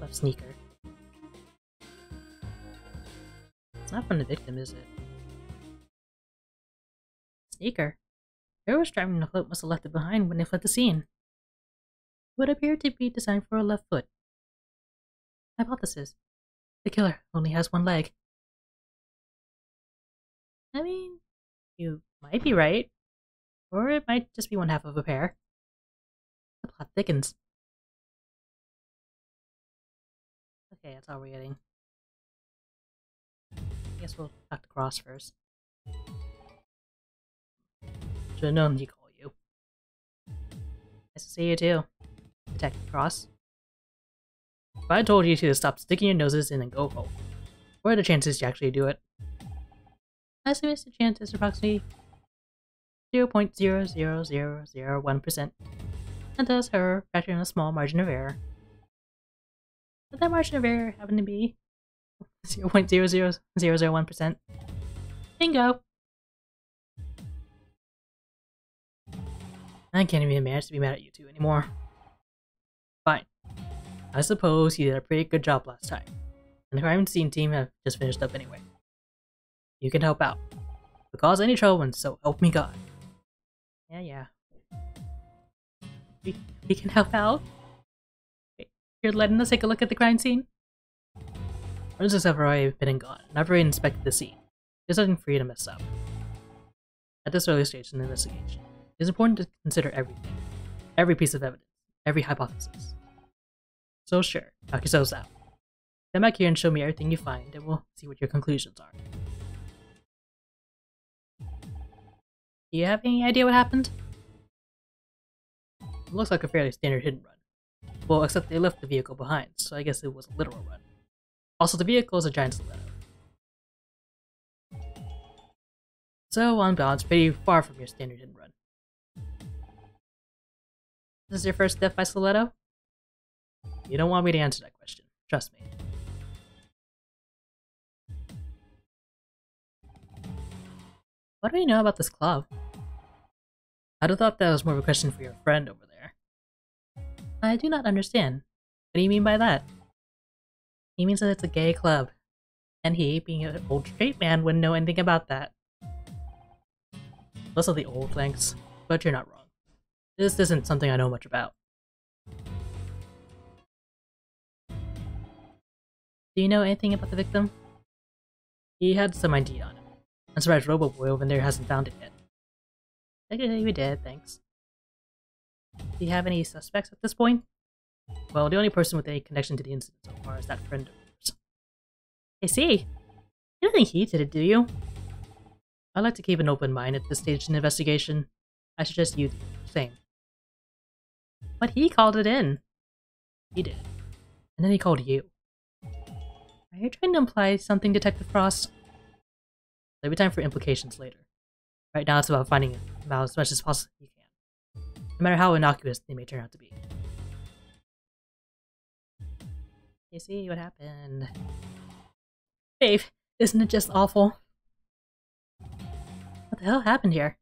Speaker 1: of Sneaker. It's not from the victim, is it? Sneaker. Whoever was driving the float must have left it behind when they fled the scene. It would appear to be designed for a left foot. Hypothesis. The killer only has one leg. I mean, you might be right. Or it might just be one half of a pair. The plot thickens. Okay, that's all we're getting. I guess we'll talk to Cross first. Should've known he'd call you. Nice to see you too, Detective Cross. If I told you to stop sticking your noses in and go home, what are the chances you actually do it? I estimate the chance is approximately 0.00001%. And thus her factor in a small margin of error. But that margin of error happen to be 0.00001%. Bingo! I can't even manage to be mad at you two anymore. Fine. I suppose you did a pretty good job last time, and the crime scene team have just finished up anyway. You can help out. If cause any trouble, and so help me God. Yeah. We can help out? Wait, you're letting us take a look at the crime scene? Forensics have already been and gone, and I've already inspected the scene. There's nothing for you to mess up. At this early stage in the investigation, it is important to consider everything. Every piece of evidence. Every hypothesis. So sure, knock yourselves out. Come back here and show me everything you find, and we'll see what your conclusions are. Do you have any idea what happened? It looks like a fairly standard hidden run. Well, except they left the vehicle behind, so I guess it was a literal run. Also, the vehicle is a giant stiletto. So, on balance, pretty far from your standard hidden run. This is your first death by stiletto? You don't want me to answer that question. Trust me. What do you know about this club? I'd have thought that was more of a question for your friend over there. I do not understand. What do you mean by that? He means that it's a gay club. And he, being an old straight man, wouldn't know anything about that. Those are the old links, but you're not wrong. This isn't something I know much about. Do you know anything about the victim? He had some ID on him. I'm surprised Roboboy over there hasn't found it yet. Okay, we did, thanks. Do you have any suspects at this point? Well, the only person with any connection to the incident so far is that friend of yours. I see. You don't think he did it, do you? I like to keep an open mind at this stage in the investigation. I suggest you do the same. But he called it in. He did. And then he called you. Are you trying to imply something, Detective Frost? There'll be time for implications later. Right now it's about finding him out as much as possible you can. No matter how innocuous they may turn out to be. You see what happened? Babe, isn't it just awful? What the hell happened here?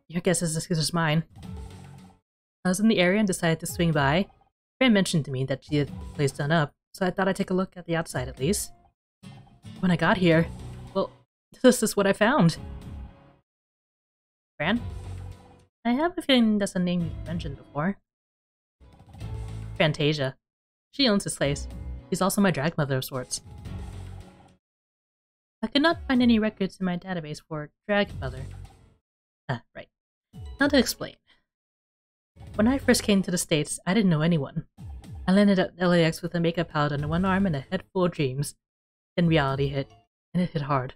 Speaker 1: Your guess is as good as mine. I was in the area and decided to swing by. Fran mentioned to me that she had the place done up, so I thought I'd take a look at the outside at least. When I got here, well, this is what I found. Fran? I have a feeling that's a name you've mentioned before. Fantasia. She owns this place. She's also my drag mother of sorts. I could not find any records in my database for drag mother. Right. Now to explain. When I first came to the States, I didn't know anyone. I landed at LAX with a makeup palette under one arm and a head full of dreams. Then reality hit, and it hit hard.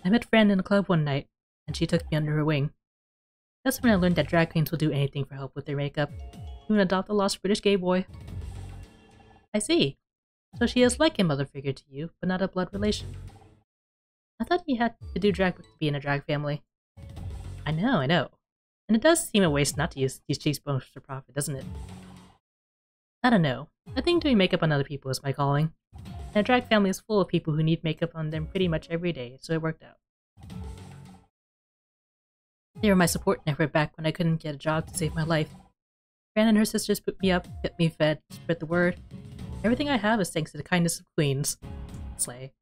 Speaker 1: I met Fran in a club one night, and she took me under her wing. That's when I learned that drag queens will do anything for help with their makeup, even adopt a lost British gay boy. I see. So she is like a mother figure to you, but not a blood relation. I thought you had to do drag to be in a drag family. I know. And it does seem a waste not to use these cheekbones for profit, doesn't it? I don't know. I think doing makeup on other people is my calling. And a drag family is full of people who need makeup on them pretty much every day, so it worked out. They were my support network back when I couldn't get a job to save my life. Fran and her sisters put me up, kept me fed, spread the word. Everything I have is thanks to the kindness of queens. Slay.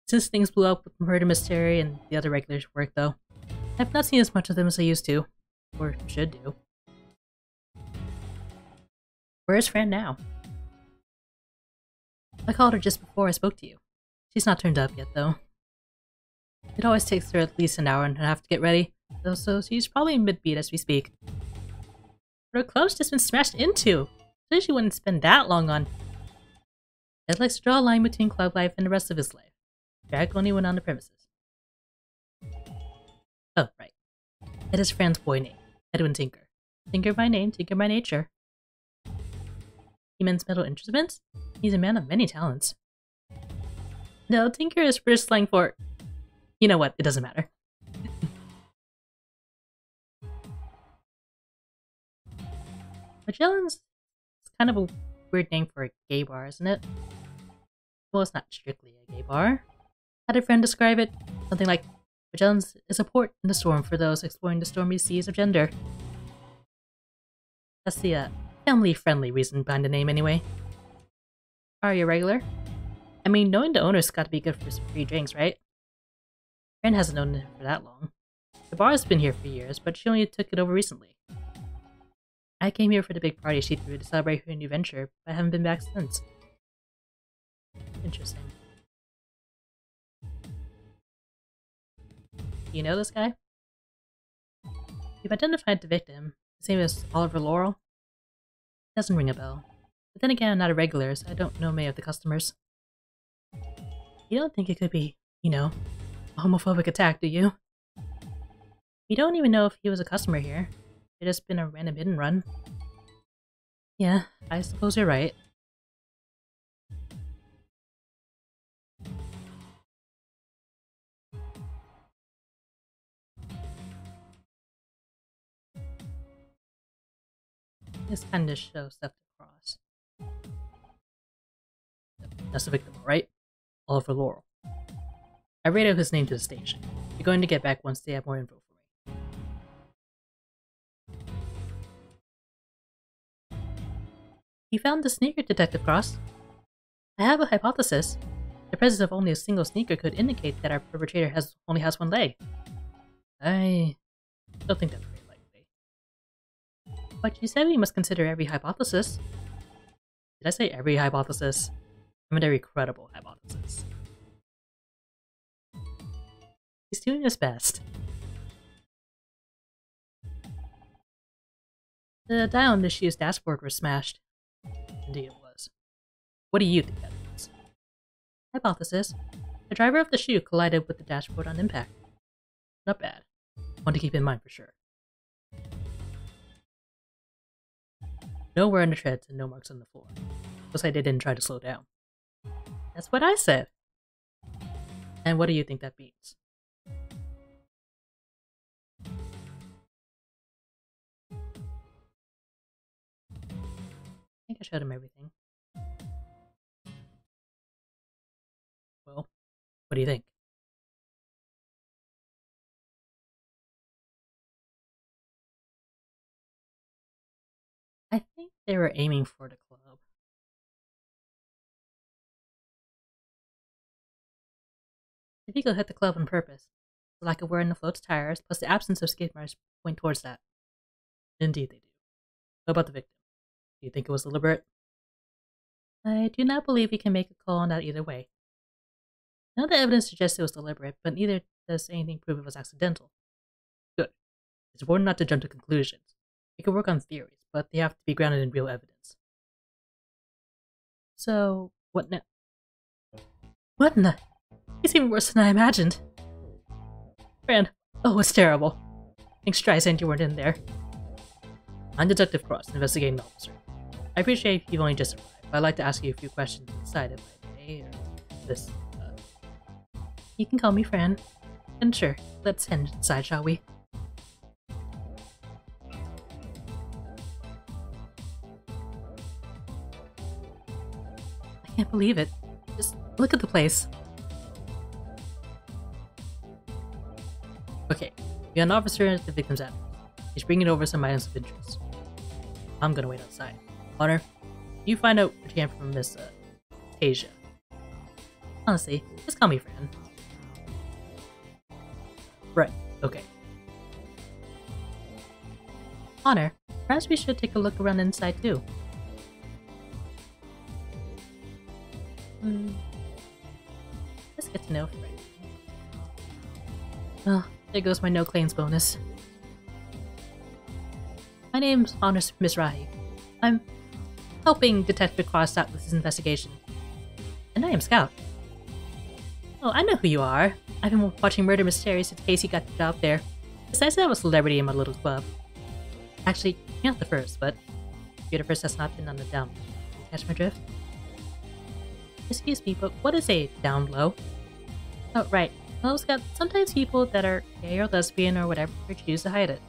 Speaker 1: Since things blew up with Murder Mystery and the other regulars' work, though, I've not seen as much of them as I used to. Or should do. Where's Fran now? I called her just before I spoke to you. She's not turned up yet, though. It always takes her at least an hour and a half to get ready, so she's probably in mid-beat as we speak. But her club's just been smashed into! So she wouldn't spend that long on... Ed likes to draw a line between club life and the rest of his life. Jack only went on the premises. Oh, right. Ed is Fran's boy name, Edwin Tinker. Tinker by name, Tinker by nature. He mends metal instruments? He's a man of many talents. No, Tinker is British slang for... You know what, it doesn't matter. Magellan's kind of a weird name for a gay bar, isn't it? Well, it's not strictly a gay bar. Had a friend describe it, something like, Magellan's is a port in the storm for those exploring the stormy seas of gender. That's the family-friendly reason behind the name anyway. Are you a regular? I mean, knowing the owner's got to be good for some free drinks, right? Fran hasn't owned it for that long. The bar has been here for years, but she only took it over recently. I came here for the big party she threw to celebrate her new venture, but I haven't been back since. Interesting. Do you know this guy? You've identified the victim. His name is Oliver Laurel. Doesn't ring a bell. But then again, I'm not a regular, so I don't know many of the customers. You don't think it could be, you know, a homophobic attack, do you? You don't even know if he was a customer here. It just been a random hit and run. Yeah, I suppose you're right. This kind of shows stuff to cross. That's the victim, right? Oliver Laurel. I radioed his name to the station. You're going to get back once they have more info for me. You found the sneaker, Detective Cross. I have a hypothesis. The presence of only a single sneaker could indicate that our perpetrator only has one leg. I don't think that's very likely. But you said we must consider every hypothesis. Did I say every hypothesis? I meant every credible hypothesis. He's doing his best. The dial on the shoe's dashboard was smashed. Indeed it was. What do you think that means? Hypothesis. The driver of the shoe collided with the dashboard on impact. Not bad. One to keep in mind for sure. No wear on the treads and no marks on the floor. Looks like they didn't try to slow down. That's what I said. And what do you think that means? I think I showed him everything. Well, what do you think? I think they were aiming for the club. The vehicle hit the club on purpose. The lack of wear on the float's tires, plus the absence of skid marks, point towards that. Indeed they do. What about the victim? Do you think it was deliberate? I do not believe we can make a call on that either way. None of the evidence suggests it was deliberate, but neither does anything prove it was accidental. Good. It's important not to jump to conclusions. We can work on theories, but they have to be grounded in real evidence. So, what now? What in the... It's even worse than I imagined. Fran, oh, it's terrible. Thanks, Streisand, you weren't in there. I'm Detective Cross, investigating officer. I appreciate you've only just arrived, but I'd like to ask you a few questions inside if I may, or this, You can call me Fran. And sure, let's head inside, shall we? I can't believe it. Just look at the place. Okay, you're an officer at the victim's address. He's bringing over some items of interest. I'm gonna wait outside. Honor, you find out what you can from Miss Tasia. Honestly, just call me Fran. Right, okay. Honor, perhaps we should take a look around inside too. Let's get to know Fran. Oh, there goes my no claims bonus. My name's Honor Mizrahi. I'm helping Detective Cross out with his investigation. And I am Scout. Oh, I know who you are. I've been watching Murder Mysteries since Casey got the job there. It's nice to have a celebrity in my little club. Actually, you're not the first, but you're the first that's not been on the down. Catch my drift? Excuse me, but what is a down low? Oh, right. Well, Scout, sometimes people that are gay or lesbian or whatever choose to hide it.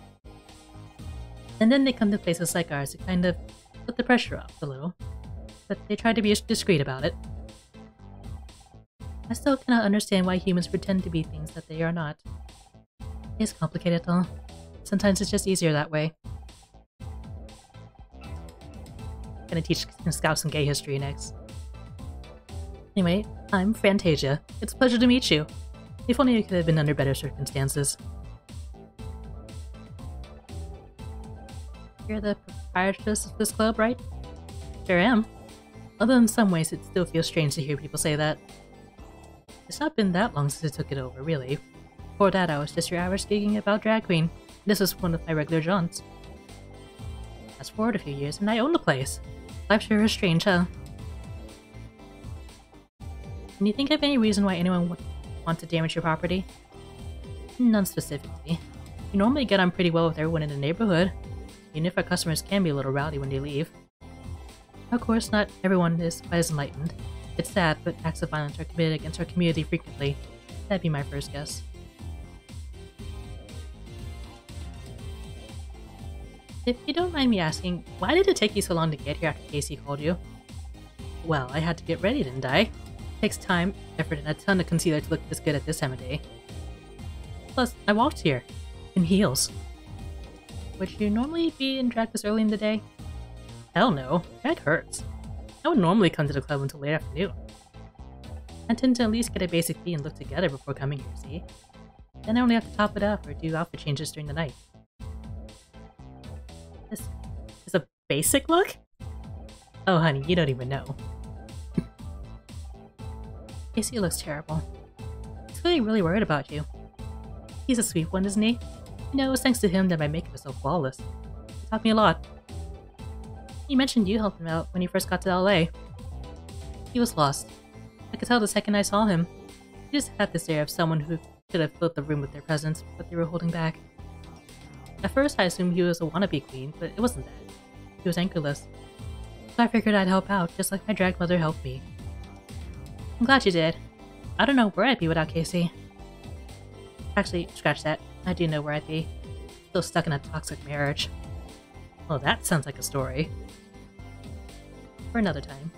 Speaker 1: And then they come to places like ours to kind of put the pressure off a little. But they try to be discreet about it. I still cannot understand why humans pretend to be things that they are not. It's complicated though. Sometimes it's just easier that way. Gonna teach Scout some gay history next. Anyway, I'm Fantasia. It's a pleasure to meet you. If only it could have been under better circumstances. You're the proprietress of this club, right? Sure am. Although in some ways it still feels strange to hear people say that. It's not been that long since I took it over, really. Before that, I was just your average gigging about drag queen. This is one of my regular jaunts. Fast forward a few years and I own the place. Life sure is strange, huh? Can you think of any reason why anyone would want to damage your property? None specifically. You normally get on pretty well with everyone in the neighborhood, even if our customers can be a little rowdy when they leave. Of course, not everyone is quite as enlightened. It's sad, but acts of violence are committed against our community frequently. That'd be my first guess. If you don't mind me asking, why did it take you so long to get here after Casey called you? Well, I had to get ready, didn't I? It takes time, effort, and a ton of concealer to look this good at this time of day. Plus, I walked here. In heels. Would you normally be in drag this early in the day? Hell no. Drag hurts. I would normally come to the club until late afternoon. I tend to at least get a basic fee and look together before coming here, see? Then I only have to top it up or do outfit changes during the night. This is a basic look? Oh honey, you don't even know. Casey looks terrible. He's clearly really worried about you. He's a sweet one, isn't he? You know, it was thanks to him that my makeup is so flawless. He taught me a lot. He mentioned you helped him out when he first got to LA. He was lost. I could tell the second I saw him. He just had this air of someone who could have filled the room with their presence, but they were holding back. At first I assumed he was a wannabe queen, but it wasn't that. He was anchorless. So I figured I'd help out, just like my drag mother helped me. I'm glad you did. I don't know where I'd be without Casey. Actually, scratch that. I do know where I'd be. Still stuck in a toxic marriage. Well, that sounds like a story. For another time.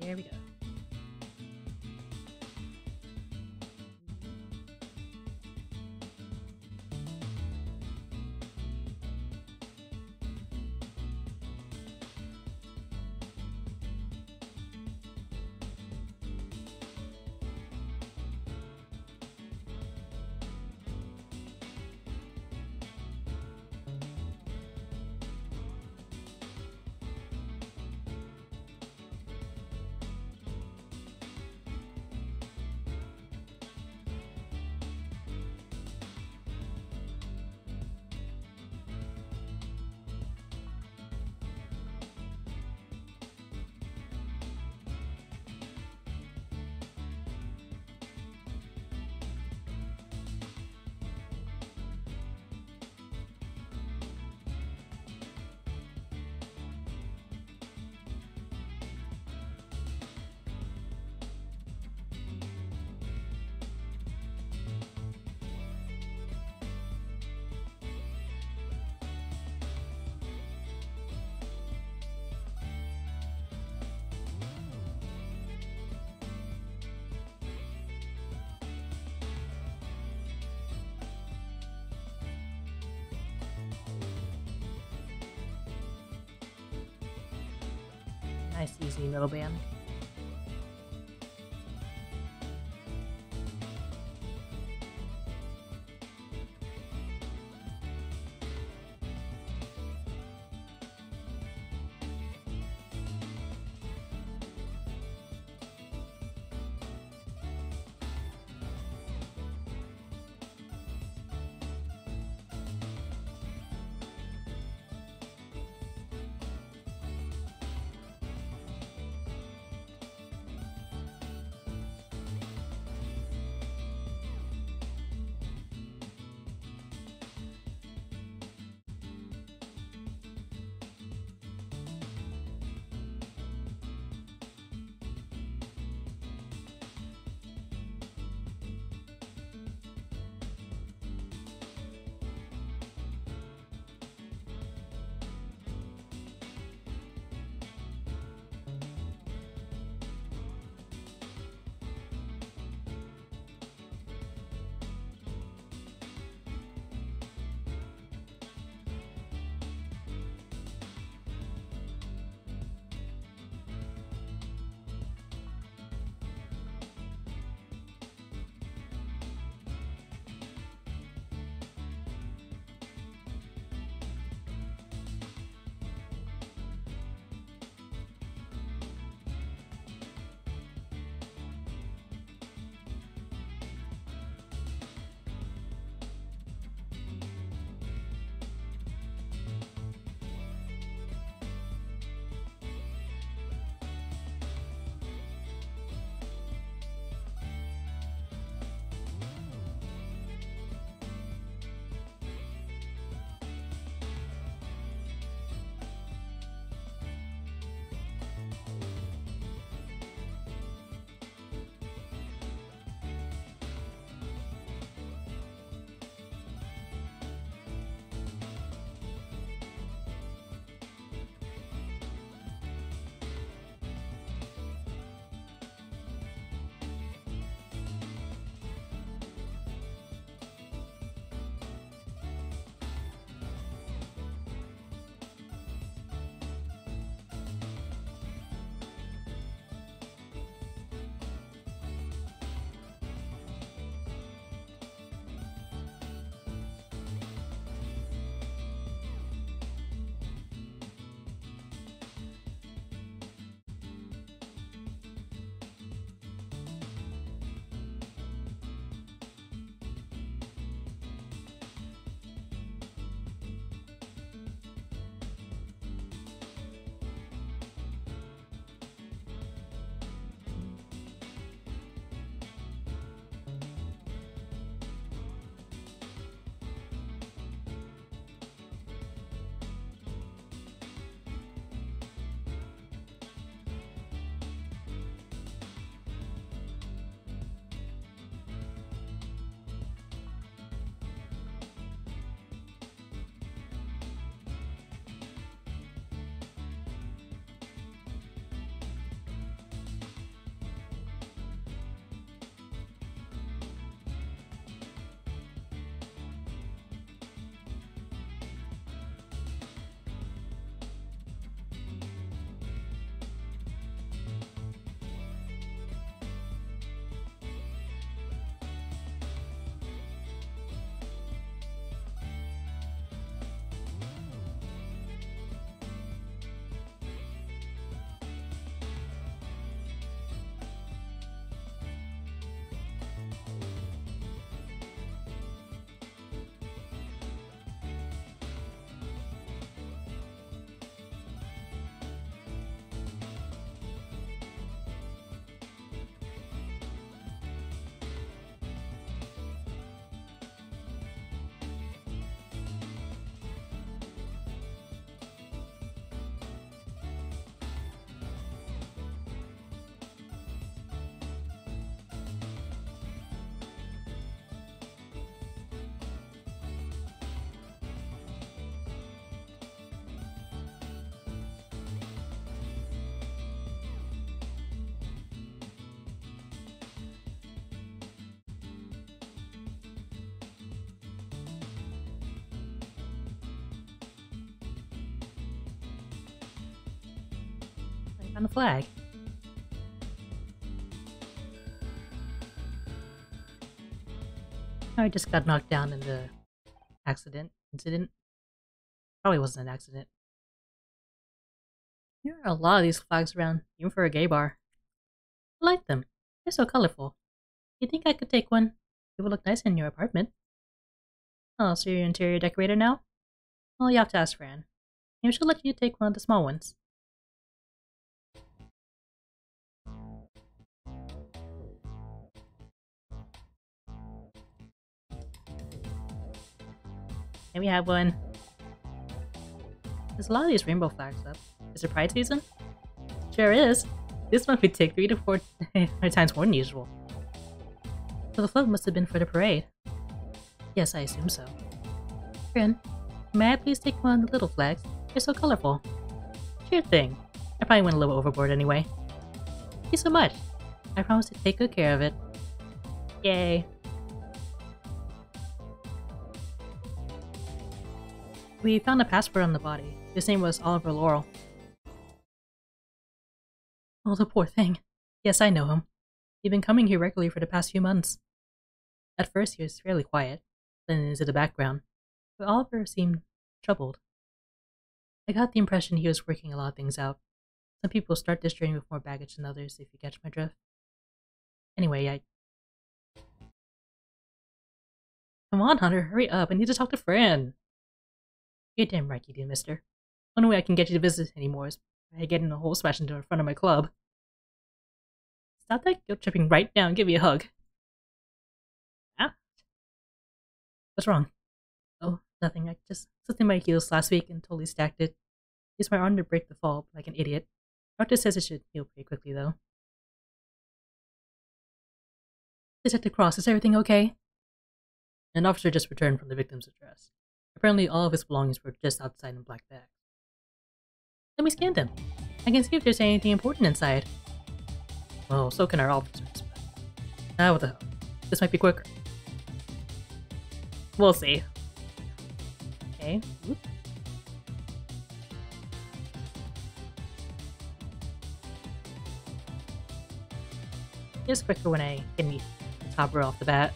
Speaker 1: Here we go. Nice, easy middle band. on the flag. I just got knocked down in the incident. Probably wasn't an accident. There are a lot of these flags around, even for a gay bar. I like them. They're so colorful. You think I could take one? It would look nice in your apartment. Oh, so you're an interior decorator now? Well, you have to ask Fran. Maybe she'll let you take one of the small ones. Can we have one? There's a lot of these rainbow flags up. Is it Pride season? Sure is. This month we take 3 to 4 times more than usual. So the float must have been for the parade. Yes, I assume so. Fran, may I please take one of the little flags? They're so colorful. Sure thing. I probably went a little overboard anyway. Thank you so much. I promise to take good care of it. Yay. We found a passport on the body. His name was Oliver Laurel. Oh, the poor thing. Yes, I know him. He'd been coming here regularly for the past few months. At first he was fairly quiet, then into the background, but Oliver seemed troubled. I got the impression he was working a lot of things out. Some people start this journey with more baggage than others, if you catch my drift. Anyway, Come on, Hunter, hurry up. I need to talk to Fran. You're damn right you do, mister. Only way I can get you to visit anymore is by getting a hole smashed into in front of my club. Stop that guilt tripping right now and give me a hug. Ah? What's wrong? Oh, nothing. I just slipped in my heels last week and totally stacked it. Used my arm to break the fall like an idiot. Doctor says it should heal pretty quickly, though. Detective Cross, is everything okay? An officer just returned from the victim's address. Apparently all of his belongings were just outside in black bags. Let me scan them. I can see if there's anything important inside. Well, so can our officers, but... Ah, what the hell. This might be quicker. We'll see. Okay. Oop. It's quicker when I get the top row off the bat.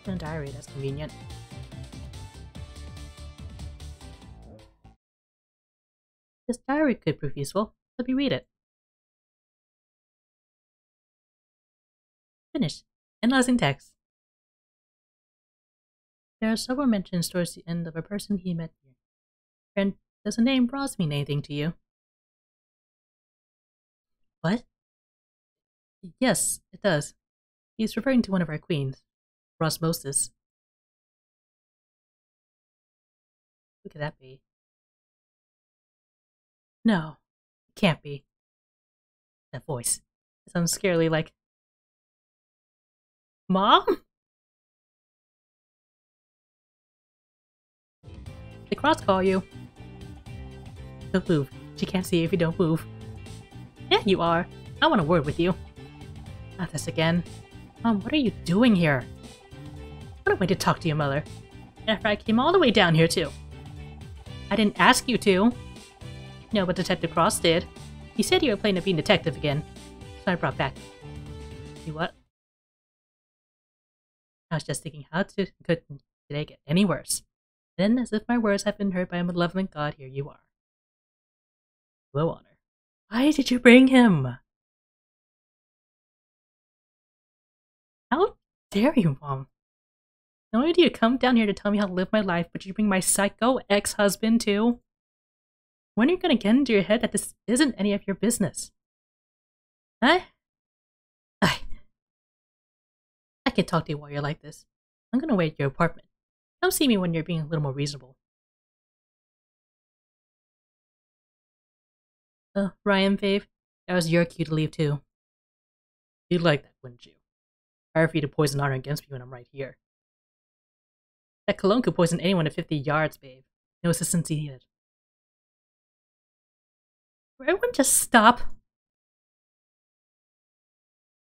Speaker 1: In a diary, that's convenient. This diary could prove useful. Let me read it. Finished. Analyzing text. There are several mentions towards the end of a person he met here. And does the name Ross mean anything to you? What? Yes, it does. He's referring to one of our queens, Rosmosis. Who could that be? No, it can't be. That voice. It sounds scarily like... Mom? The cross call you. Don't move. She can't see you if you don't move. Yeah, you are. I want a word with you. Not this again. Mom, what are you doing here? What a way to talk to your mother. After I came all the way down here, too. I didn't ask you to. No, but Detective Cross did. He said you were playing a being detective again. So I brought back. You what? I was just thinking how could today get any worse? Then, as if my words had been heard by a malevolent god, here you are. Low honor. Why did you bring him? How dare you, Mom? Not only do you come down here to tell me how to live my life, but you bring my psycho ex-husband too? When are you gonna get into your head that this isn't any of your business? Huh? I can't talk to you while you're like this. I'm gonna wait at your apartment. Come see me when you're being a little more reasonable. Ryan, fave, that was your cue to leave too. You'd like that, wouldn't you? Hard for you to poison honor against me when I'm right here. That cologne could poison anyone at 50 yards, babe. No assistance needed. Will everyone just stop?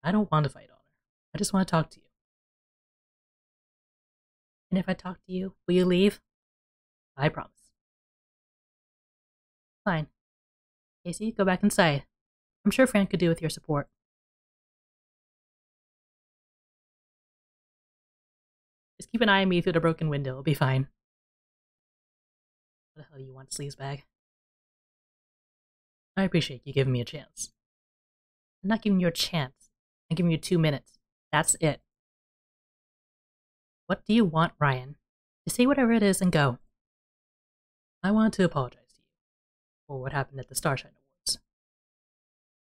Speaker 1: I don't want to fight honor. I just want to talk to you. And if I talk to you, will you leave? I promise. Fine. Casey, go back inside. I'm sure Fran could do with your support. Just keep an eye on me through the broken window. It'll be fine. What the hell do you want, sleazebag? I appreciate you giving me a chance. I'm not giving you a chance. I'm giving you 2 minutes. That's it. What do you want, Ryan? Just say whatever it is and go. I want to apologize to you for what happened at the Starshine Awards.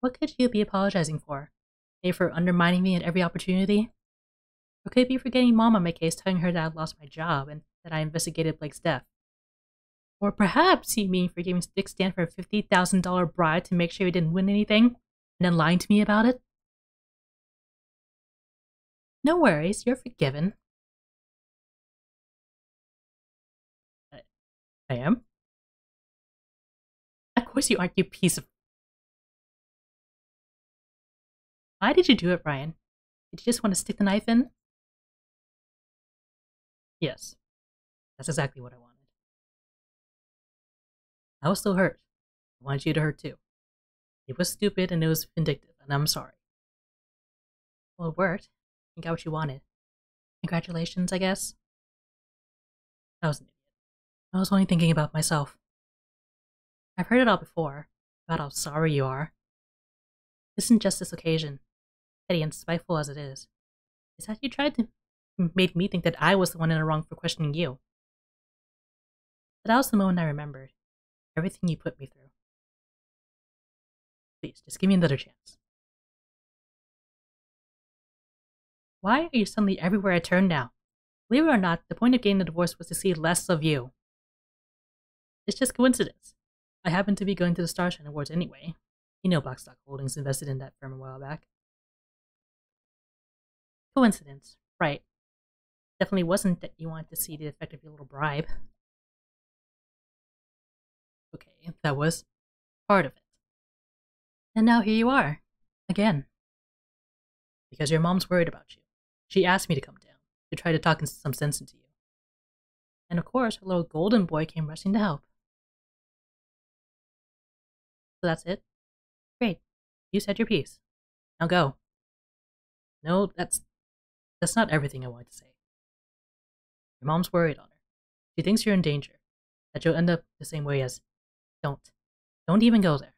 Speaker 1: What could you be apologizing for? Maybe for undermining me at every opportunity? Or could it be for getting Mom on my case, telling her that I lost my job and that I investigated Blake's death? Or perhaps you mean for giving Dick Stanford a $50,000 bribe to make sure he didn't win anything, and then lying to me about it? No worries, you're forgiven. I am? Of course you aren't, you piece of... Why did you do it, Ryan? Did you just want to stick the knife in? Yes. That's exactly what I wanted. I was still hurt. I wanted you to hurt too. It was stupid and it was vindictive, and I'm sorry. Well, it worked. You got what you wanted. Congratulations, I guess. I was an idiot. I was only thinking about myself. I've heard it all before, about how sorry you are. This isn't just this occasion, petty and spiteful as it is. It's that you tried to make me think that I was the one in the wrong for questioning you. But that was the moment I remembered. Everything you put me through. Please, just give me another chance. Why are you suddenly everywhere I turn now? Believe it or not, the point of getting the divorce was to see less of you. It's just coincidence. I happen to be going to the Starshine Awards anyway. You know Blackstock Holdings invested in that firm a while back. Coincidence, right. Definitely wasn't that you wanted to see the effect of your little bribe. Okay, that was part of it. And now here you are. Again. Because your mom's worried about you. She asked me to come down, to try to talk some sense into you. And of course, her little golden boy came rushing to help. So that's it? Great. You said your piece. Now go. No, that's not everything I wanted to say. Your mom's worried on her. She thinks you're in danger, that you'll end up the same way as. Don't. Don't even go there.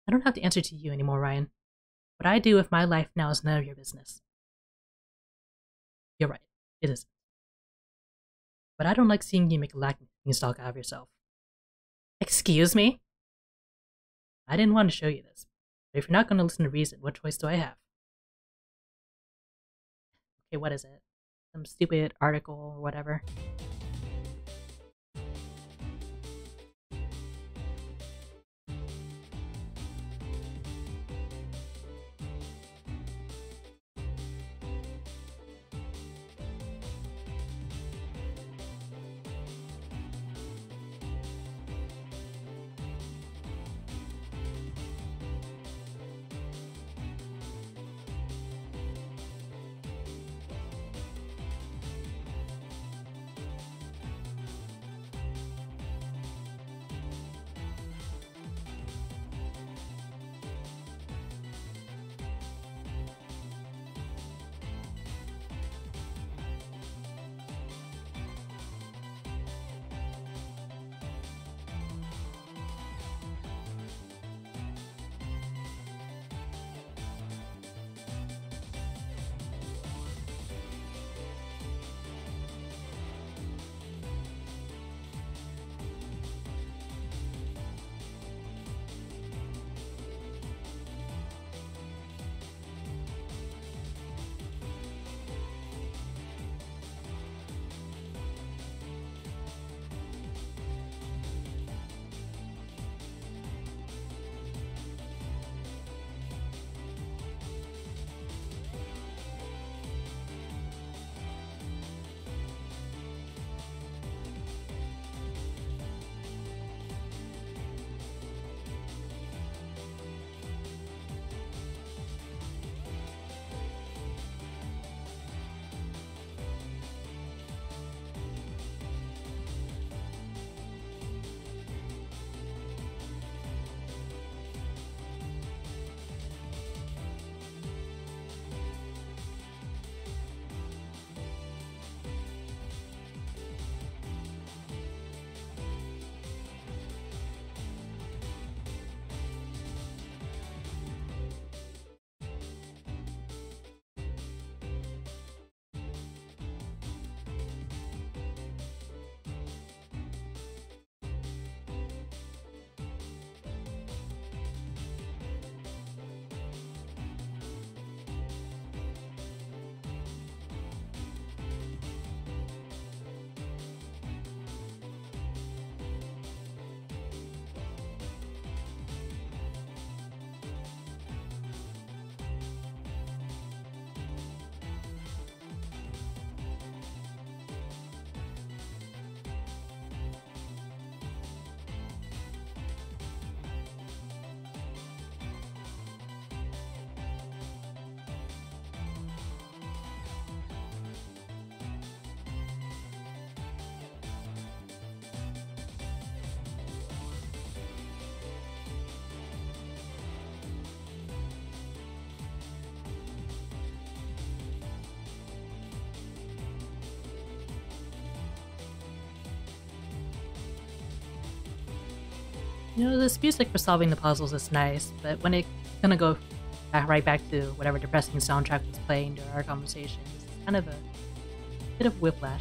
Speaker 1: I don't have to answer to you anymore, Ryan. What I do with my life now is none of your business. You're right, it isn't. But I don't like seeing you make a laughingstock out of yourself. Excuse me? I didn't want to show you this, but if you're not going to listen to reason, what choice do I have? Okay, what is it? Some stupid article or whatever. You know, this music for solving the puzzles is nice, but when it's gonna go right back to whatever depressing soundtrack was playing during our conversation, it's kind of a bit of whiplash.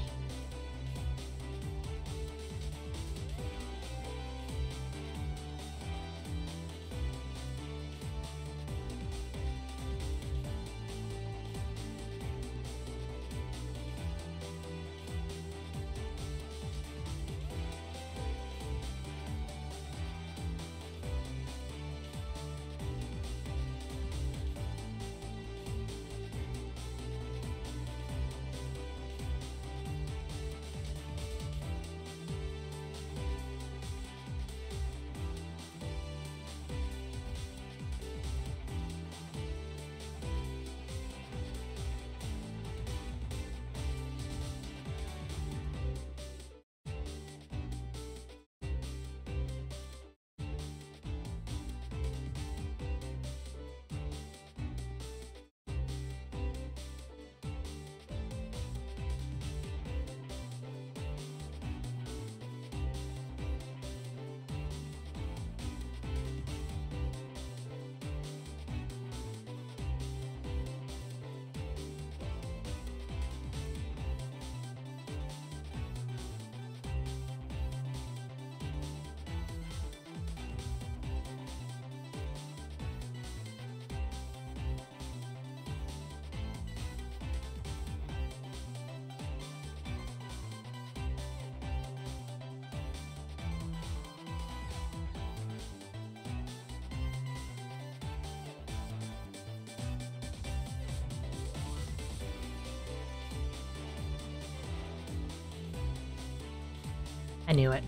Speaker 1: I knew it.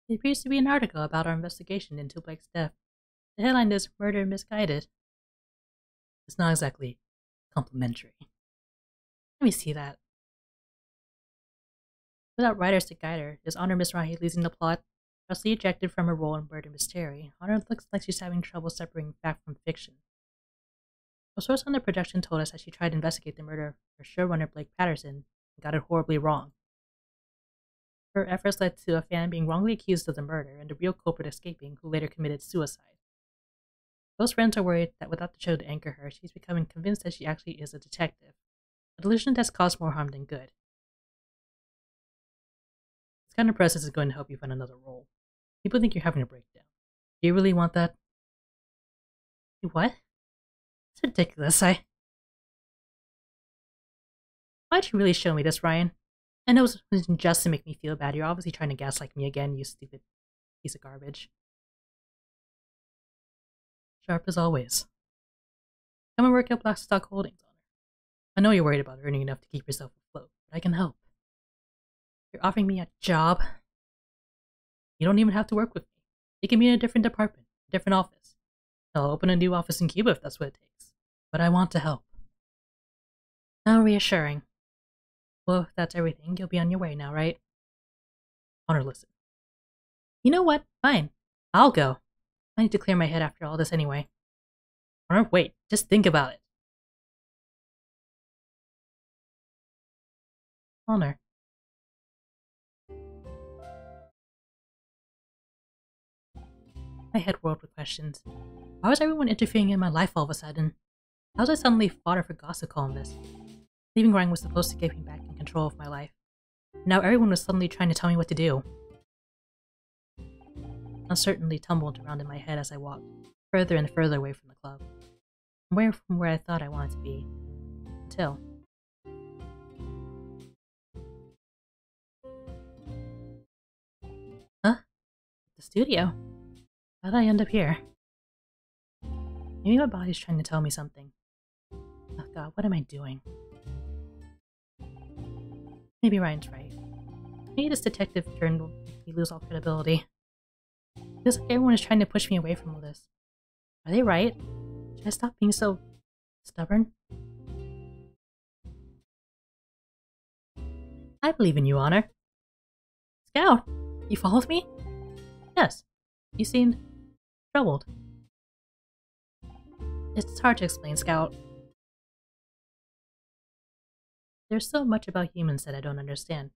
Speaker 1: There appears to be an article about our investigation into Blake's death. The headline is Murder Misguided. It's not exactly complimentary. Let me see that. Without writers to guide her, is Honor Miss Rahi losing the plot? Justly ejected from her role in Murder Mystery, Honor looks like she's having trouble separating fact from fiction. A source on the production told us that she tried to investigate the murder of her showrunner Blake Patterson and got it horribly wrong. Her efforts led to a fan being wrongly accused of the murder and the real culprit escaping, who later committed suicide. Close friends are worried that without the show to anchor her, she's becoming convinced that she actually is a detective, a delusion that's caused more harm than good. This kind of process is going to help you find another role. People think you're having a breakdown. Do you really want that? What? It's ridiculous. Why'd you really show me this, Ryan? I know it was just to make me feel bad. You're obviously trying to gaslight me again, you stupid piece of garbage. Sharp as always. Come and work at Blackstock Holdings, Honor. I know you're worried about earning enough to keep yourself afloat, but I can help. You're offering me a job. You don't even have to work with me. You can be in a different department, a different office. I'll open a new office in Cuba if that's what it takes. But I want to help. How reassuring. Well, if that's everything, you'll be on your way now, right? Honor, listen. You know what? Fine. I'll go. I need to clear my head after all this anyway. Honor, wait. Just think about it. Honor. My head whirled with questions. Why was everyone interfering in my life all of a sudden? How was I suddenly fodder for gossip columnists? Leaving Ryan was supposed to get me back in control of my life. Now everyone was suddenly trying to tell me what to do. Uncertainty tumbled around in my head as I walked, further and further away from the club. Away from where I thought I wanted to be. Until... Huh? The studio? How did I end up here? Maybe my body's trying to tell me something. Oh god, what am I doing? Maybe Ryan's right. Maybe this detective turn will make me lose all credibility. It feels like everyone is trying to push me away from all this. Are they right? Should I stop being so stubborn? I believe in you, Honor. Scout, you followed me? Yes. You seemed troubled. It's hard to explain, Scout. There's so much about humans that I don't understand.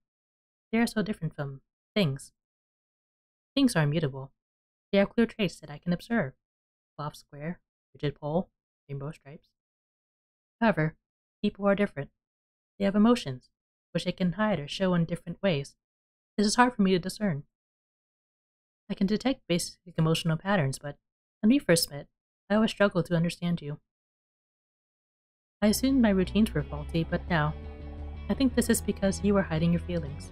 Speaker 1: They are so different from things. Things are immutable. They have clear traits that I can observe. Soft square, rigid pole, rainbow stripes. However, people are different. They have emotions, which they can hide or show in different ways. This is hard for me to discern. I can detect basic emotional patterns, but when we first met, I always struggled to understand you. I assumed my routines were faulty, but now, I think this is because you were hiding your feelings.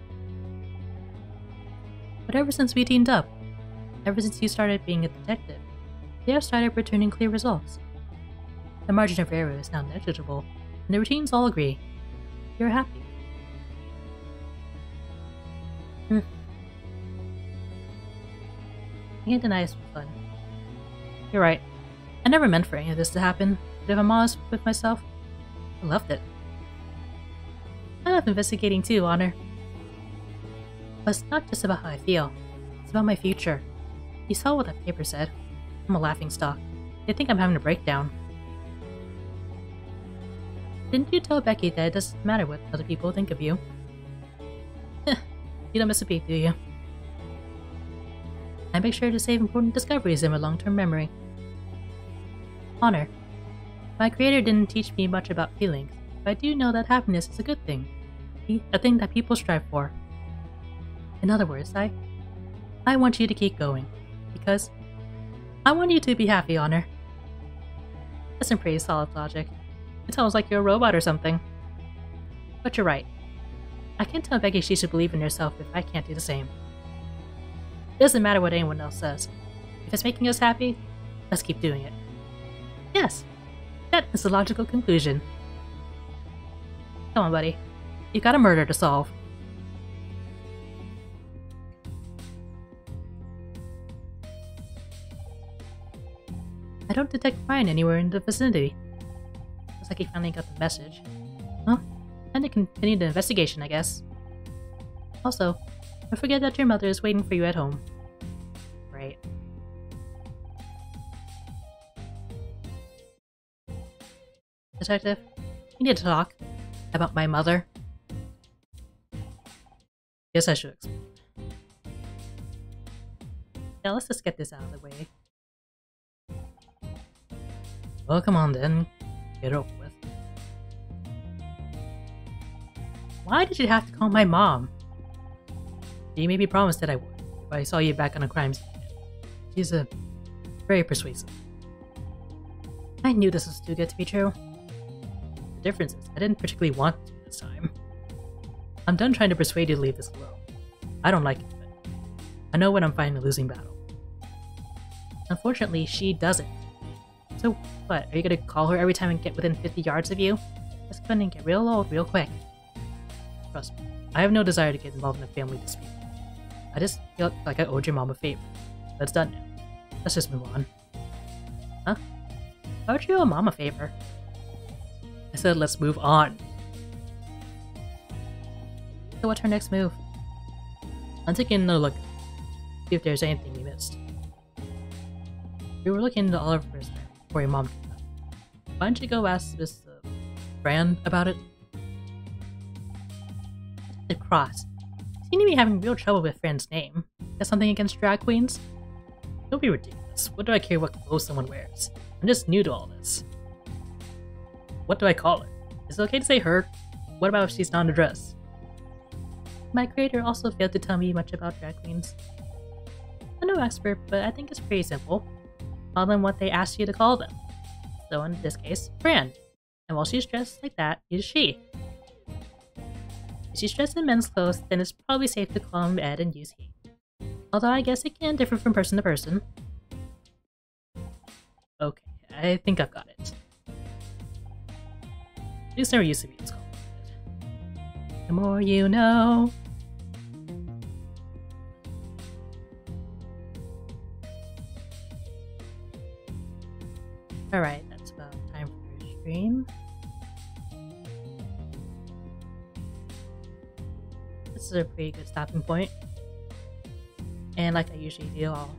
Speaker 1: But ever since we teamed up, ever since you started being a detective, they have started returning clear results. The margin of error is now negligible, and the routines all agree. You're happy. I can't deny this was fun. You're right. I never meant for any of this to happen, but if I'm honest with myself, I loved it. I love investigating too, Honor. But it's not just about how I feel. It's about my future. You saw what that paper said. I'm a laughingstock. They think I'm having a breakdown. Didn't you tell Becky that it doesn't matter what other people think of you? You don't miss a beat, do you? I make sure to save important discoveries in my long-term memory. Honor. My creator didn't teach me much about feelings, but I do know that happiness is a good thing. A thing that people strive for. In other words, I want you to keep going, because I want you to be happy, Honor. That's some pretty solid logic. It sounds like you're a robot or something. But you're right. I can't tell Becky she should believe in herself if I can't do the same. It doesn't matter what anyone else says. If it's making us happy, let's keep doing it. Yes. That is a logical conclusion. Come on, buddy. You got a murder to solve. I don't detect Ryan anywhere in the vicinity. Looks like he finally got the message. Well, time to continue the investigation, I guess. Also, don't forget that your mother is waiting for you at home. Right. Detective, we need to talk about my mother. Guess I should explain. Now let's just get this out of the way. Well, come on then. Get it over with. Why did you have to call my mom? You maybe promised that I would if I saw you back on a crime scene. She's very persuasive. I knew this was too good to be true. The difference is, I didn't particularly want to this time. I'm done trying to persuade you to leave this alone. I don't like it, but I know when I'm fighting a losing battle. Unfortunately, she doesn't. So what, are you gonna call her every time and get within 50 yards of you? That's gonna get real old real quick. Trust me, I have no desire to get involved in a family dispute. I just felt like I owed your mom a favor. That's done now. Let's just move on. Huh? Why would you owe mom a favor? I said let's move on. So what's her next move? I'm taking another look. See if there's anything we missed. We were looking into Oliver's before your mom came up. Why don't you go ask Miss Brand about it? The Cross. Seem to be having real trouble with Fran's name. Got something against drag queens? Don't be ridiculous. What do I care what clothes someone wears? I'm just new to all this. What do I call her? Is it okay to say her? What about if she's not in a dress? My creator also failed to tell me much about drag queens. I'm no expert, but I think it's pretty simple. Call them what they asked you to call them. So in this case, Fran. And while she's dressed like that, is she. If she's dressed in men's clothes, then it's probably safe to call him Ed and use he. Although I guess it can differ from person to person. Okay, I think I've got it. At least never used to be this complicated. The more you know. Alright, that's about time for your stream. This is a pretty good stopping point. And like I usually do, I'll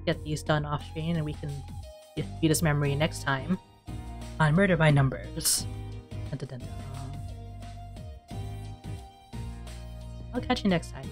Speaker 1: get these done off screen and we can view this memory next time on Murder by Numbers. Dun, dun, dun, dun. I'll catch you next time.